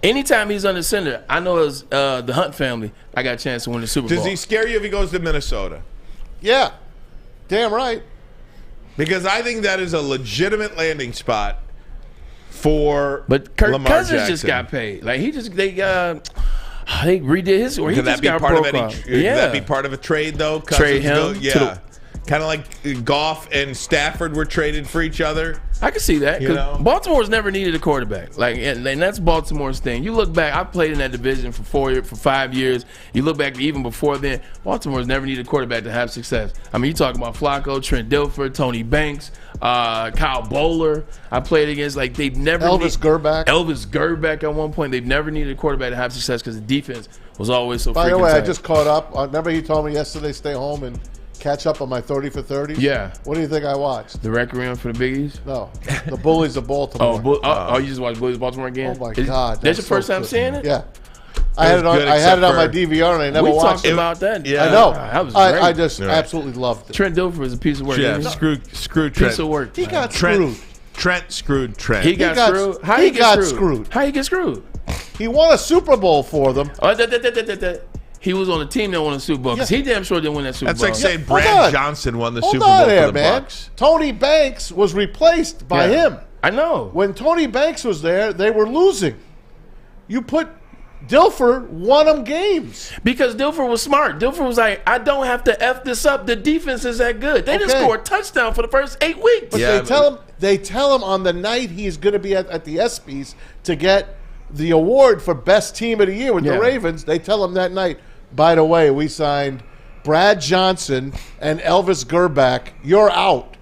anytime he's under center, I know as the Hunt family, I got a chance to win the Super Bowl. Does he scare you if he goes to Minnesota? Yeah, damn right. Because I think that is a legitimate landing spot for Kirk Lamar Cousins Jackson. just got paid. Like they redid his, or he Could just that be got part of broke any? off. Could that be part of a trade though? Trade him. Kind of like Goff and Stafford were traded for each other. I can see that. You 'Cause know? Baltimore's never needed a quarterback. Like, and that's Baltimore's thing. You look back, I played in that division for 5 years. You look back even before then, Baltimore's never needed a quarterback to have success. I mean, you talking about Flacco, Trent Dilfer, Tony Banks, Kyle Bowler. I played against, like, they've never Elvis Gerback at one point. They've never needed a quarterback to have success because the defense was always so By freaking the way, tight. I just caught up. Remember you told me yesterday stay home and catch up on my 30 for 30? Yeah. What do you think I watched? The Requiem for the Biggies? No. The Bullies of Baltimore. You just watched Bullies of Baltimore again? Oh, my God. That's your first time seeing it? Yeah. I had it on my DVR and I never watched it. We talked about that. Yeah. I know. That was great. I just absolutely loved it. Trent Dilfer is a piece of work. Yeah, screw Trent. Piece of work. He got screwed. Trent screwed Trent. He got screwed. How he get got screwed? screwed. How he get screwed? He won a Super Bowl for them. He was on a team that won a Super Bowl because he damn sure didn't win that Super That's Bowl. like saying Brad Johnson won the Super Bowl Hold on for there, the man. Bucs. Tony Banks was replaced by him. I know. When Tony Banks was there, they were losing. You put Dilfer won them games. Because Dilfer was smart. Dilfer was like, I don't have to F this up. The defense is that good. They didn't score a touchdown for the first 8 weeks. But they tell him on the night he's going to be at the ESPYs to get the award for best team of the year with the Ravens. They tell him that night, by the way, we signed Brad Johnson and Elvis Gerback. You're out.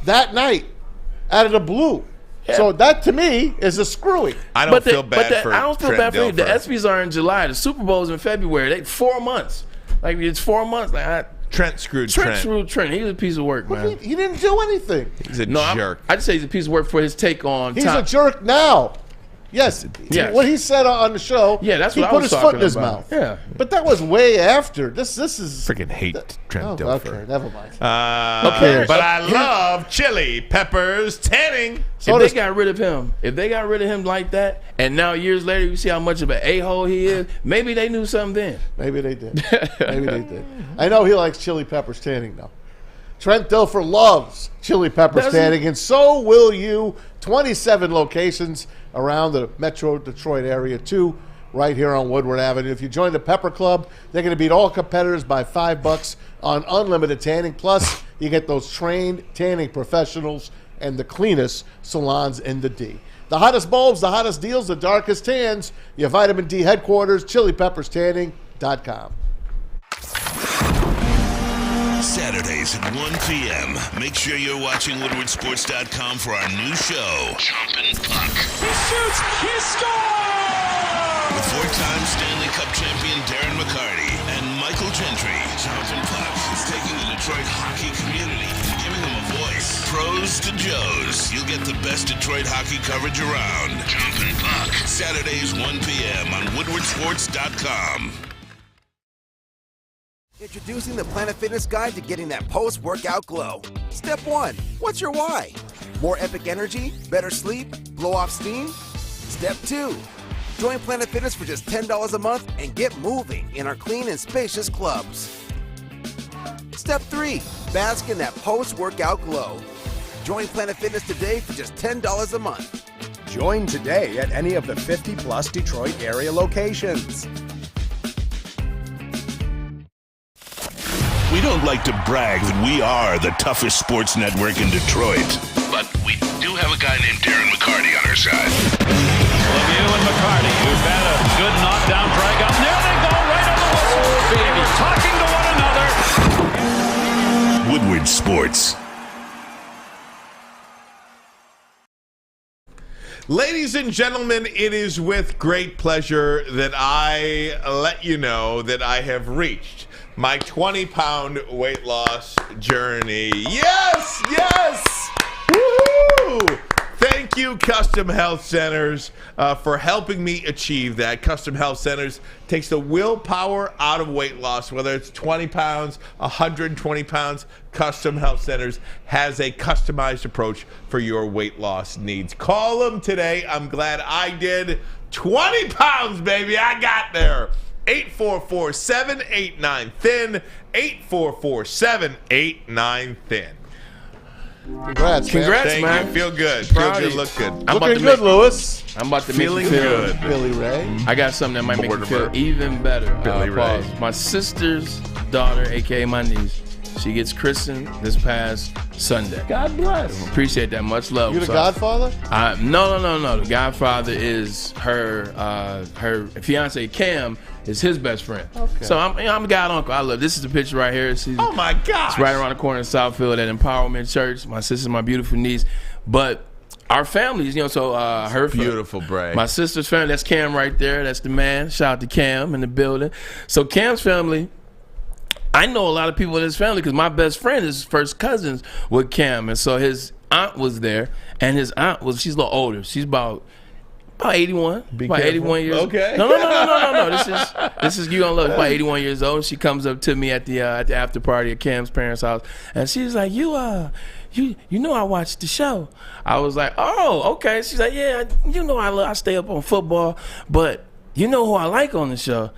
That night, out of the blue. Yeah. So that, to me, is a screwy. I don't feel bad for I don't feel bad for you. The ESPYs are in July. The Super Bowl's in February. 4 months. Like, it's 4 months. Trent screwed Trent. He was a piece of work, man. He didn't do anything. He's a jerk. I just say he's a piece of work for his take on He's a jerk now. Yes. What he said on the show, that's he what I put was his foot in talking his about. mouth. Yeah. But that was way after. This is freaking hate Trent Dilfer. Okay, never mind. But I love chili peppers tanning. If they got rid of him like that, and now years later you see how much of an a-hole he is, maybe they knew something then. Maybe they did. I know he likes chili peppers tanning, though. Trent Dilfer loves chili peppers tanning, and so will you. 27 locations around the Metro Detroit area, 2 right here on Woodward Avenue. If you join the Pepper Club, they're going to beat all competitors by $5 on unlimited tanning. Plus, you get those trained tanning professionals and the cleanest salons in the D. The hottest bulbs, the hottest deals, the darkest tans. Your Vitamin D headquarters, chilipepperstanning.com. Saturdays at 1 p.m. Make sure you're watching WoodwardSports.com for our new show, Chompin' Puck. He shoots! He scores! With 4-time Stanley Cup champion Darren McCarty and Michael Gentry, Chompin' Puck is taking the Detroit hockey community and giving them a voice. Pros to Joes. You'll get the best Detroit hockey coverage around. Chompin' Puck. Saturdays 1 p.m. on WoodwardSports.com. Introducing the Planet Fitness Guide to getting that post-workout glow. Step 1. What's your why? More epic energy? Better sleep? Blow off steam? Step 2. Join Planet Fitness for just $10 a month and get moving in our clean and spacious clubs. Step 3. Bask in that post-workout glow. Join Planet Fitness today for just $10 a month. Join today at any of the 50-plus Detroit area locations. We don't like to brag that we are the toughest sports network in Detroit, but we do have a guy named Darren McCarty on our side. Lemieux and McCarty, who've had a good knockdown drag up. There they go, right on the whistle. Baby, talking to one another. Woodward Sports. Ladies and gentlemen, it is with great pleasure that I let you know that I have reached my 20-pound weight loss journey. Yes! Woo-hoo! Thank you, Custom Health Centers, for helping me achieve that. Custom Health Centers takes the willpower out of weight loss, whether it's 20 pounds, 120 pounds. Custom Health Centers has a customized approach for your weight loss needs. Call them today. I'm glad I did. 20 pounds, baby. I got there. 844-789-THIN. 844-789-THIN. Congrats, Thank man. you. Feel good. Proud Feel of good. you. Look good. Looking good, Lewis. I'm about to Feeling make you feel good. Billy Ray. I got something that might make you feel even better. Billy Ray. Pause. My sister's daughter, a.k.a. my niece, she gets christened this past Sunday. God bless. Appreciate that. Much love. You the Godfather? No. The Godfather is her fiance Cam is his best friend. Okay. So I'm a god uncle. I love this. Is the picture right here. Oh my gosh. It's right around the corner in Southfield at Empowerment Church. My sister, my beautiful niece, but our families, so her beautiful Bray. My sister's family. That's Cam right there. That's the man. Shout out to Cam in the building. So Cam's family. I know a lot of people in his family because my best friend is first cousins with Cam, and so his aunt was there, and his aunt she's a little older. She's about 81, about 81 years. Okay. No. This is you gonna love. About 81 years old. She comes up to me at the after party at Cam's parents' house, and she's like, "You know I watched the show." I was like, "Oh, okay." She's like, "Yeah, I stay up on football, but you know who I like on the show."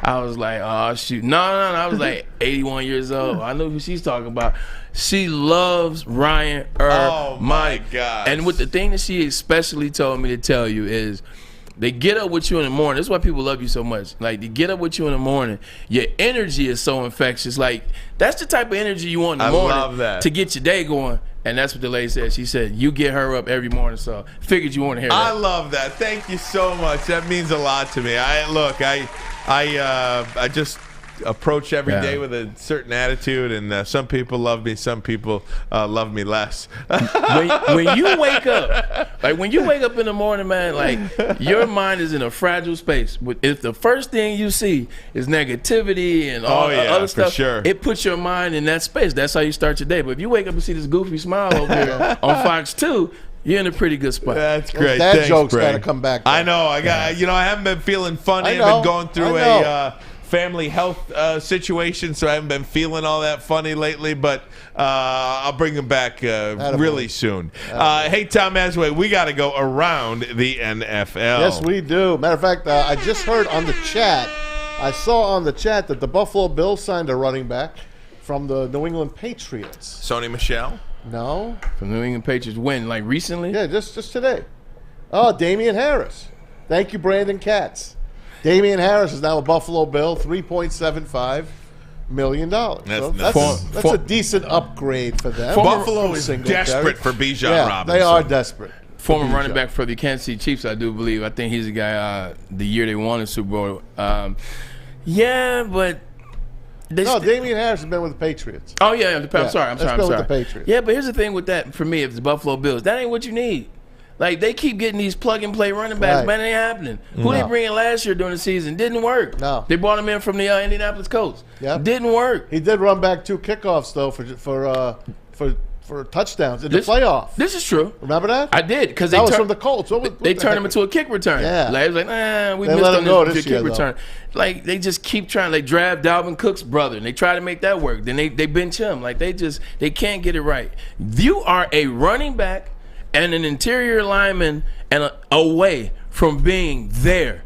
I was like, oh, shoot. No. I was like 81 years old. I know who she's talking about. She loves Ryan Ermanni. Oh, my gosh. And with the thing that she especially told me to tell you is they get up with you in the morning. That's why people love you so much. Like, they get up with you in the morning. Your energy is so infectious. Like, that's the type of energy you want in the morning love that. to get your day going. And that's what the lady said. She said, you get her up every morning. So figured you want to hear that. I love that. Thank you so much. That means a lot to me. I just approach every day with a certain attitude, and some people love me, some people love me less. when you wake up, when you wake up in the morning, man, like your mind is in a fragile space. If the first thing you see is negativity and all other stuff, for sure. It puts your mind in that space. That's how you start your day. But if you wake up and see this goofy smile over here on Fox 2, you're in a pretty good spot. That's great. That Thanks, joke's Bray. got to come back. I know. I haven't been feeling funny. I've been going through a family health situation, so I haven't been feeling all that funny lately. But I'll bring them back really soon. Hey, Tom Mazawey, we got to go around the NFL. Yes, we do. Matter of fact, I just heard on the chat. I saw on the chat that the Buffalo Bills signed a running back from the New England Patriots. Sony Michel? No. From New England Patriots. When? Like recently? Yeah, just today. Oh, Damian Harris. Thank you, Brandon Katz. Damian Harris is now a Buffalo Bill, $3.75 million. That's a decent upgrade for them. Buffalo is desperate for Bijan Robinson. They are desperate. Former running back for the Kansas City Chiefs, I do believe. I think he's the guy the year they won the Super Bowl. But... Damian Harris has been with the Patriots. Oh, yeah. I'm sorry. With the Patriots. Yeah, but here's the thing with that for me, if the Buffalo Bills, that ain't what you need. Like, they keep getting these plug-and-play running backs, man, it ain't happening. Who they bring in last year during the season? Didn't work. No. They brought him in from the Indianapolis Colts. Yep. Didn't work. He did run back 2 kickoffs, though, for touchdowns in the playoffs. This is true. Remember that? I did, because that was from the Colts. They turned him into a kick return. Yeah. Like, it was like, we they missed on this kick return. Like, they just keep trying. They draft Dalvin Cook's brother, and they try to make that work. Then they bench him. Like, they can't get it right. You are a running back and an interior lineman and away from being there.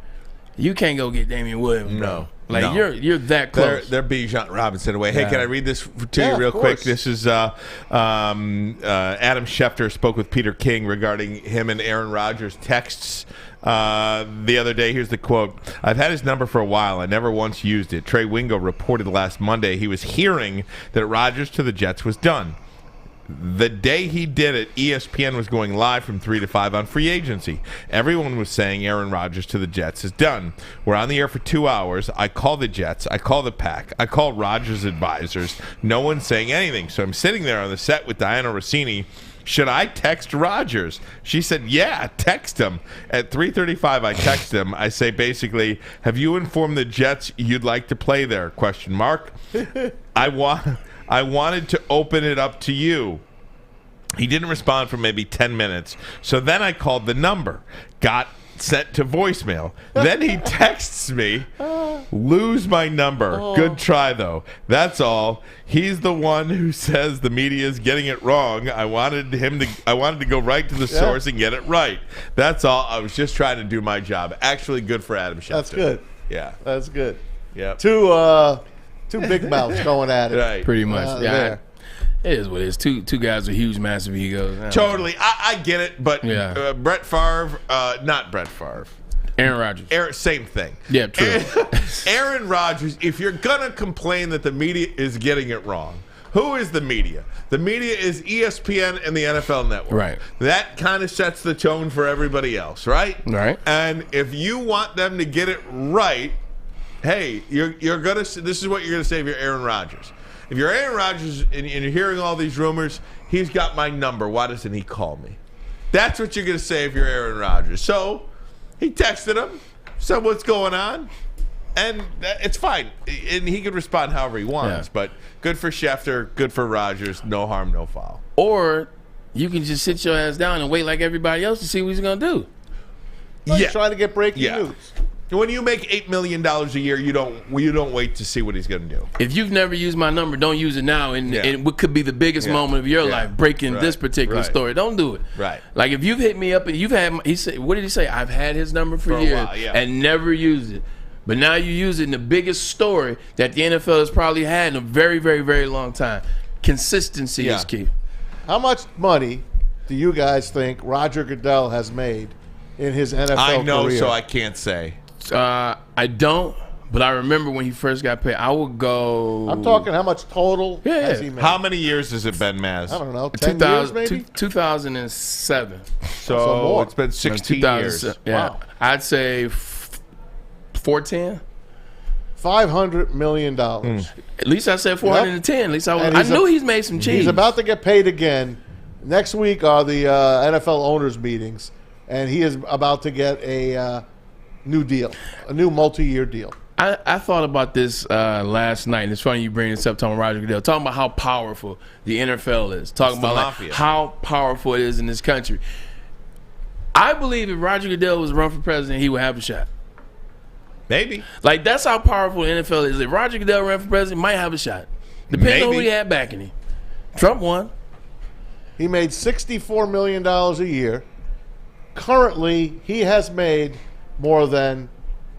You can't go get Damian Williams, bro. Like, you're that close. They're Bijan Robinson away. Hey, can I read this to you real quick? This is Adam Schefter spoke with Peter King regarding him and Aaron Rodgers' texts the other day. Here's the quote. I've had his number for a while. I never once used it. Trey Wingo reported last Monday he was hearing that Rodgers to the Jets was done. The day he did it, ESPN was going live from 3 to 5 on free agency. Everyone was saying Aaron Rodgers to the Jets is done. We're on the air for 2 hours. I call the Jets. I call the Pack. I call Rodgers' advisors. No one's saying anything. So I'm sitting there on the set with Diana Rossini. Should I text Rodgers? She said, yeah, text him. At 3:35, I text him. I say, basically, have you informed the Jets you'd like to play there? ? I wanted to open it up to you. He didn't respond for maybe 10 minutes. So then I called the number, got sent to voicemail. Then he texts me, lose my number. Good try, though. That's all. He's the one who says the media is getting it wrong. I wanted to go right to the source and get it right. That's all. I was just trying to do my job. Actually, good for Adam Schefter. That's good. Yeah. That's good. Yeah. Two big mouths going at it. Right. Pretty much. Yeah. It is what it is. Two guys with huge, massive egos. Totally. I get it, but Brett Favre, not Brett Favre. Aaron Rodgers. Same thing. Yeah, true. Aaron Rodgers, if you're going to complain that the media is getting it wrong, who is the media? The media is ESPN and the NFL Network. Right. That kind of sets the tone for everybody else, right? Right. And if you want them to get it right, hey, you're going to. This is what you're going to say if you're Aaron Rodgers. If you're Aaron Rodgers and you're hearing all these rumors, he's got my number. Why doesn't he call me? That's what you're going to say if you're Aaron Rodgers. So he texted him, said what's going on, and it's fine. And he could respond however he wants. But good for Schefter, good for Rodgers. No harm, no foul. Or you can just sit your ass down and wait like everybody else to see what he's going to do. He's trying to get breaking news. When you make $8 million a year, you don't wait to see what he's going to do. If you've never used my number, don't use it now. And what could be the biggest moment of your life, breaking this particular story. Don't do it. Right. Like if you've hit me up and you've had, he said, what did he say? I've had his number for years a while, and never used it. But now you use it in the biggest story that the NFL has probably had in a very, very, very long time. Consistency is key. How much money do you guys think Roger Goodell has made in his NFL career? I know, so I can't say. I don't, but I remember when he first got paid. I would go. I'm talking how much total has he made? How many years has it been, Maz? I don't know, 10 years maybe? 2007. So it's been 16 years. Yeah. Wow. I'd say 410. $500 million. At least I said 410. At least I knew he's made some cheese. He's about to get paid again. Next week are the NFL owners meetings, and he is about to get a new deal, a new multi-year deal. I thought about this last night, and it's funny you bring this up, talking about Roger Goodell, talking about how powerful the NFL is, talking about how powerful it is in this country. I believe if Roger Goodell was run for president, he would have a shot. Maybe. Like, that's how powerful the NFL is. If Roger Goodell ran for president, he might have a shot. Depending on who he had backing him. Trump won. He made $64 million a year. Currently, he has made more than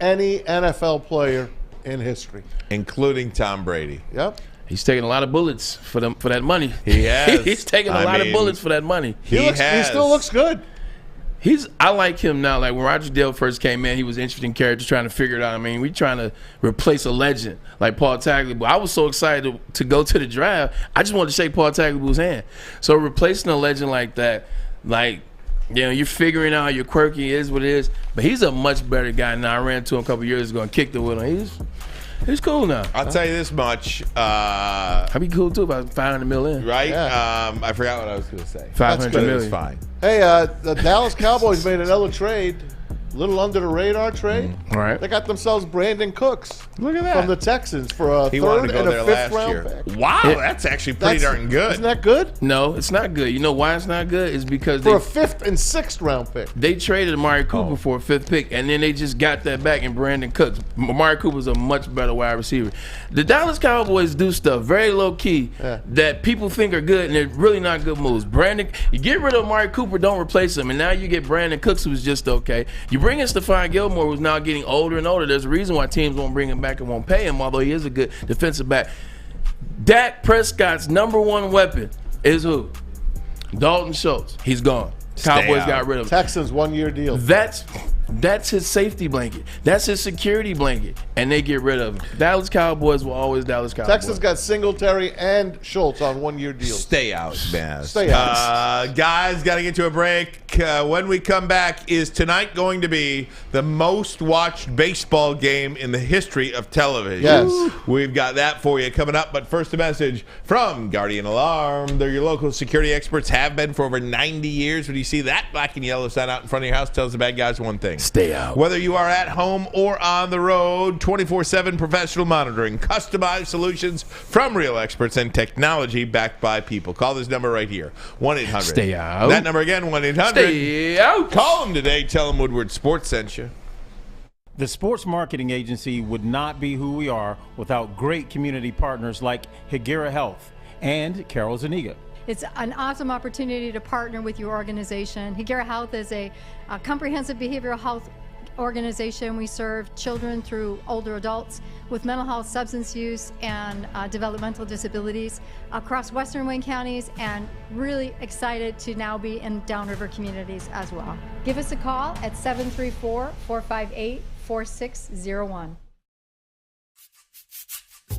any NFL player in history, including Tom Brady. Yep. He's taking a lot of bullets for that money. He has. He's taking a lot of bullets for that money. He still looks good. I like him now. Like when Roger Goodell first came in, he was an interesting character trying to figure it out. I mean, we trying to replace a legend like Paul Tagliabue. I was so excited to go to the draft. I just wanted to shake Paul Tagliabue's hand. So replacing a legend like that, like, you know, you're figuring out you're quirky, it is what it is. But he's a much better guy now. I ran to him a couple years ago and kicked it with him. He's cool now. I'll tell you this much. I'd be cool too about $500 million. Right? Yeah. I forgot what I was going to say. $500 million. It's fine. Hey, the Dallas Cowboys made another trade. A little under the radar trade. Right. They got themselves Brandon Cooks. Look at that. From the Texans for a He third wanted to go and there a fifth last round year. pick. Wow, that's actually pretty darn good. Isn't that good? No, it's not good. You know why it's not good? It's because For a fifth and sixth round pick. They traded Amari Cooper for a fifth pick, and then they just got that back in Brandon Cooks. Amari Cooper's a much better wide receiver. The Dallas Cowboys do stuff very low key that people think are good, and they're really not good moves. You get rid of Amari Cooper, don't replace him, and now you get Brandon Cooks, who's just okay. You bring in Stephon Gilmore, who's now getting older and older. There's a reason why teams won't bring him back and won't pay him, although he is a good defensive back. Dak Prescott's number one weapon is who? Dalton Schultz. He's gone. Cowboys got rid of him. Texans 1 year deal. That's his safety blanket. That's his security blanket. And they get rid of him. Dallas Cowboys will always Dallas Cowboys. Texans got Singletary and Schultz on 1 year deals. Stay out, man. Stay out. Guys, got to get to a break. When we come back, is tonight going to be the most watched baseball game in the history of television? Yes. We've got that for you coming up. But first, a message from Guardian Alarm. They're your local security experts, have been for over 90 years. When you see that black and yellow sign out in front of your house, tells the bad guys one thing. building. Stay out. Whether you are at home or on the road, 24/7 professional monitoring, customized solutions from real experts, and technology backed by people. Call this number right here, 1-800. Stay out. That number again, 1-800. Stay out. Call them today. Tell them Woodward Sports sent you. The sports marketing agency would not be who we are without great community partners like Higuera Health and Carol Zuniga. It's an awesome opportunity to partner with your organization. Higuera Health is a comprehensive behavioral health organization. We serve children through older adults with mental health, substance use, and developmental disabilities across Western Wayne counties, and really excited to now be in downriver communities as well. Give us a call at 734-458-4601.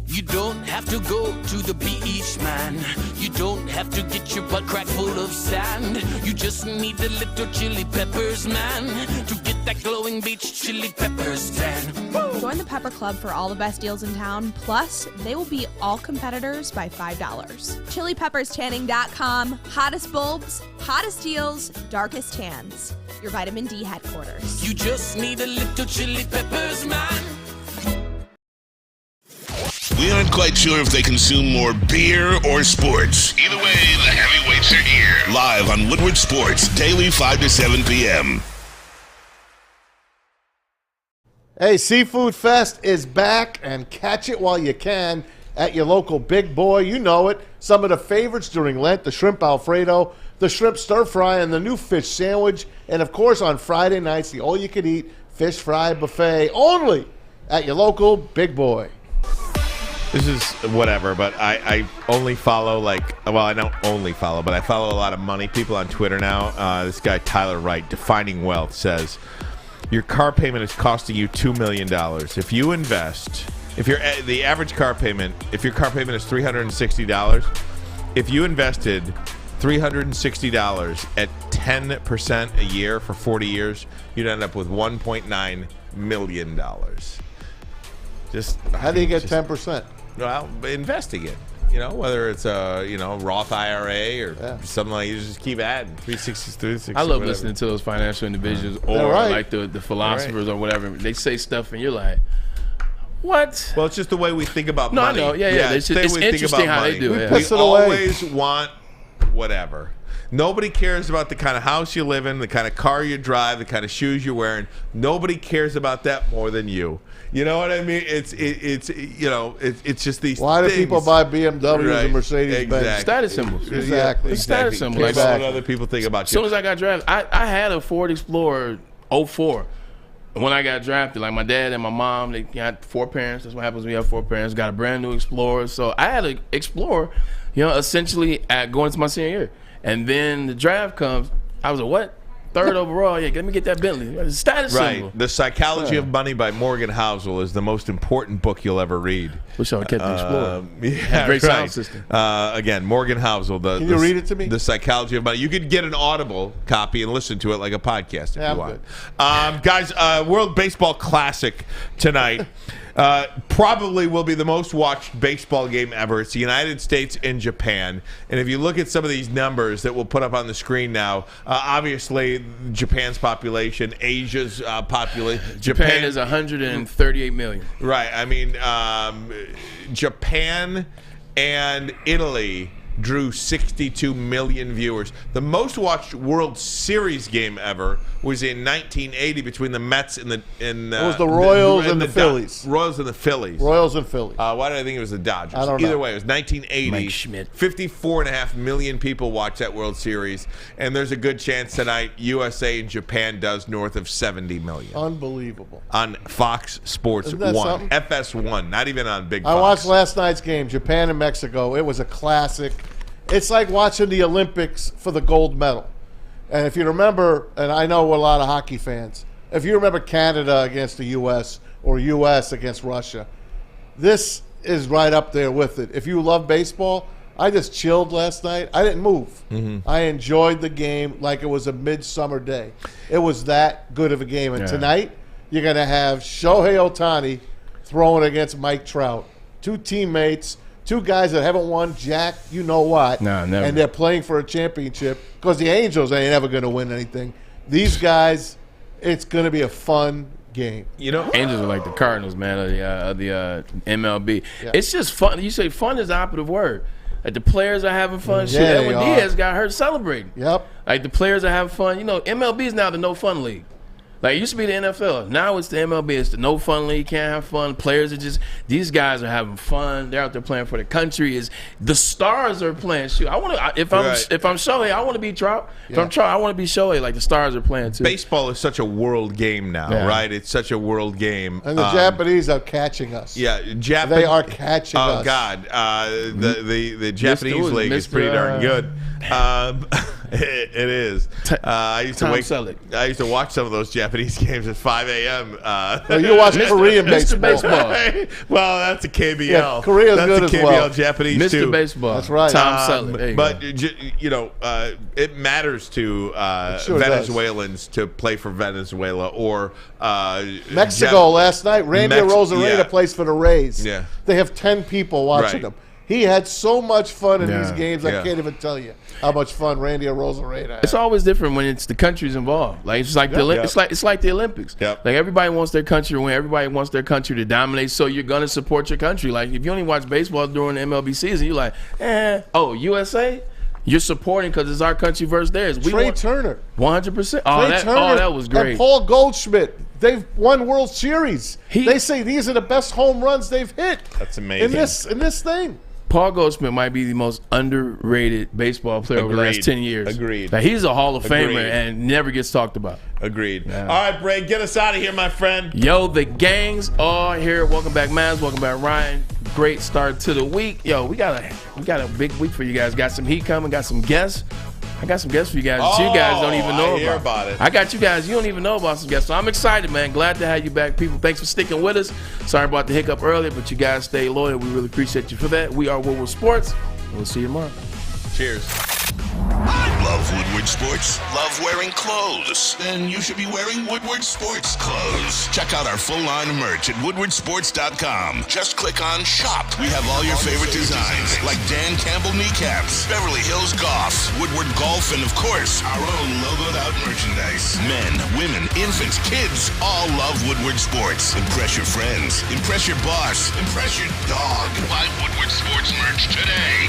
You don't have to go to the beach, man. You don't have to get your butt crack full of sand. You just need a little chili peppers, man, to get that glowing beach chili peppers tan. Join the Pepper Club for all the best deals in town. Plus, they will beat all competitors by $5. ChiliPeppersTanning.com. Hottest bulbs, hottest deals, darkest tans. Your vitamin D headquarters. You just need a little chili peppers, man. We aren't quite sure if they consume more beer or sports. Either way, the heavyweights are here. Live on Woodward Sports, daily 5 to 7 p.m. Hey, Seafood Fest is back, and catch it while you can at your local Big Boy. You know it. Some of the favorites during Lent, the shrimp Alfredo, the shrimp stir fry, and the new fish sandwich. And, of course, on Friday nights, the all-you-can-eat fish fry buffet only at your local Big Boy. This is whatever, but I only follow, I don't only follow, but I follow a lot of money people on Twitter now. This guy, Tyler Wright, Defining Wealth, says, your car payment is costing you $2 million. If you invest, the average car payment, if your car payment is $360, if you invested $360 at 10% a year for 40 years, you'd end up with $1.9 million. How do you get 10%? Well, investing it. Whether it's a Roth IRA or something like, you just keep adding 360. I love listening to those financial individuals or like the philosophers or whatever. They say stuff and you're like, what? Well, it's just the way we think about no, money. I know. Yeah. It's interesting how they do it. We always want whatever. Nobody cares about the kind of house you live in, the kind of car you drive, the kind of shoes you're wearing. Nobody cares about that more than you. You know what I mean? It's just these. Why do things. people buy BMWs and Mercedes-Benz? Exactly. Status symbols. Exactly. Status symbols. Like what other people think about you. As soon as I got drafted, I had a Ford Explorer 04. When I got drafted, like my dad and my mom, they got 4 parents. That's what happens when you have 4 parents. Got a brand new Explorer. So I had an Explorer, essentially going into my senior year. And then the draft comes. I was like, what? 3rd overall. Yeah, let me get that Bentley. It's a status symbol. The Psychology of Money by Morgan Housel is the most important book you'll ever read. Wish I kept the Explorer. Great sound system. Again, Morgan Housel. Can you read it to me? The Psychology of Money. You could get an Audible copy and listen to it like a podcast if you want. Guys, World Baseball Classic tonight. Probably will be the most watched baseball game ever. It's the United States and Japan. And if you look at some of these numbers that we'll put up on the screen now, obviously Japan's population, Asia's population. Japan is 138 million. Right. I mean, Japan and Italy drew 62 million viewers. The most watched World Series game ever was in 1980 between the Mets and it was the Royals and the Phillies. Royals and the Phillies. Royals and Phillies. Why did I think it was the Dodgers? I don't know. Either way, it was 1980. Mike Schmidt. 54.5 million people watched that World Series, and there's a good chance tonight USA and Japan does north of 70 million. Unbelievable. On Fox Sports 1. Something? FS1, not even on Big Fox. I watched last night's game, Japan and Mexico. It was a classic. It's like watching the Olympics for the gold medal. And if you remember, and I know we're a lot of hockey fans, if you remember Canada against the U.S. or U.S. against Russia, this is right up there with it. If you love baseball, I just chilled last night. I didn't move. Mm-hmm. I enjoyed the game like it was a midsummer day. It was that good of a game. And tonight, you're going to have Shohei Ohtani throwing against Mike Trout. 2 teammates, 2 guys that haven't won jack, you know what. No, never. And they're playing for a championship because the Angels ain't ever going to win anything. These guys It's going to be a fun game. You know, Angels are like the Cardinals, man, of the MLB. Yeah. It's just fun. You say fun is the operative word. Like the players are having fun. Yeah, Shit, Edwin they are. Diaz got hurt celebrating. Yep. Like the players are having fun. You know, MLB is now the no fun league. Like it used to be the NFL. Now it's the MLB. It's the no fun league. Can't have fun. Players are just, these guys are having fun. They're out there playing for the country. Is the stars are playing. Shoot, I want to. If I'm Shohei, I want to be Trout. If I'm Trout, I want to be Shohei. Like the stars are playing too. Baseball is such a world game now, right? It's such a world game. And the Japanese are catching us. Yeah, They are catching us. Oh God, the Japanese league is pretty darn good. It is. I used to watch some of those Japanese games at 5 a.m. You watch Korean baseball. Well, that's a KBL. Yeah, Korea's that's good a as KBL well. Japanese Mr. too. Baseball. That's right. Tom Selleck. But it matters to Venezuelans to play for Venezuela or Mexico last night. Randy Rosarena plays for the Rays. Yeah. They have 10 people watching them. He had so much fun in these games. I Yeah. can't even tell you how much fun Randy Rosarena had. It's always different when it's the countries involved. Like it's like it's like the Olympics. Yep. Like everybody wants their country to win. Everybody wants their country to dominate. So you're gonna support your country. Like if you only watch baseball during the MLB season, you're like, USA. You're supporting because it's our country versus theirs. Trey Turner. 100%. Turner that was great. And Paul Goldschmidt. They've won World Series. They say these are the best home runs they've hit. That's amazing. In this thing. Paul Goldschmidt might be the most underrated baseball player over the last 10 years. Agreed. Like, he's a Hall of Famer and never gets talked about. Agreed. Yeah. All right, Bray, get us out of here, my friend. Yo, the gangs are here. Welcome back, Maz. Welcome back, Ryan. Great start to the week. Yo, we got a big week for you guys. Got some heat coming. Got some guests. I got some guests for you guys that you guys don't even know about it. I got you guys. You don't even know about some guests. So I'm excited, man. Glad to have you back, people. Thanks for sticking with us. Sorry about the hiccup earlier, but you guys stay loyal. We really appreciate you for that. We are Woodward Sports, and we'll see you tomorrow. Cheers. Love Woodward Sports? Love wearing clothes? Then you should be wearing Woodward Sports clothes. Check out our full line of merch at woodwardsports.com. Just click on Shop. We have all your favorite designs, like Dan Campbell kneecaps, Beverly Hills Golf, Woodward Golf, and of course, our own logoed out merchandise. Men, women, infants, kids, all love Woodward Sports. Impress your friends. Impress your boss. Impress your dog. Buy Woodward Sports merch today.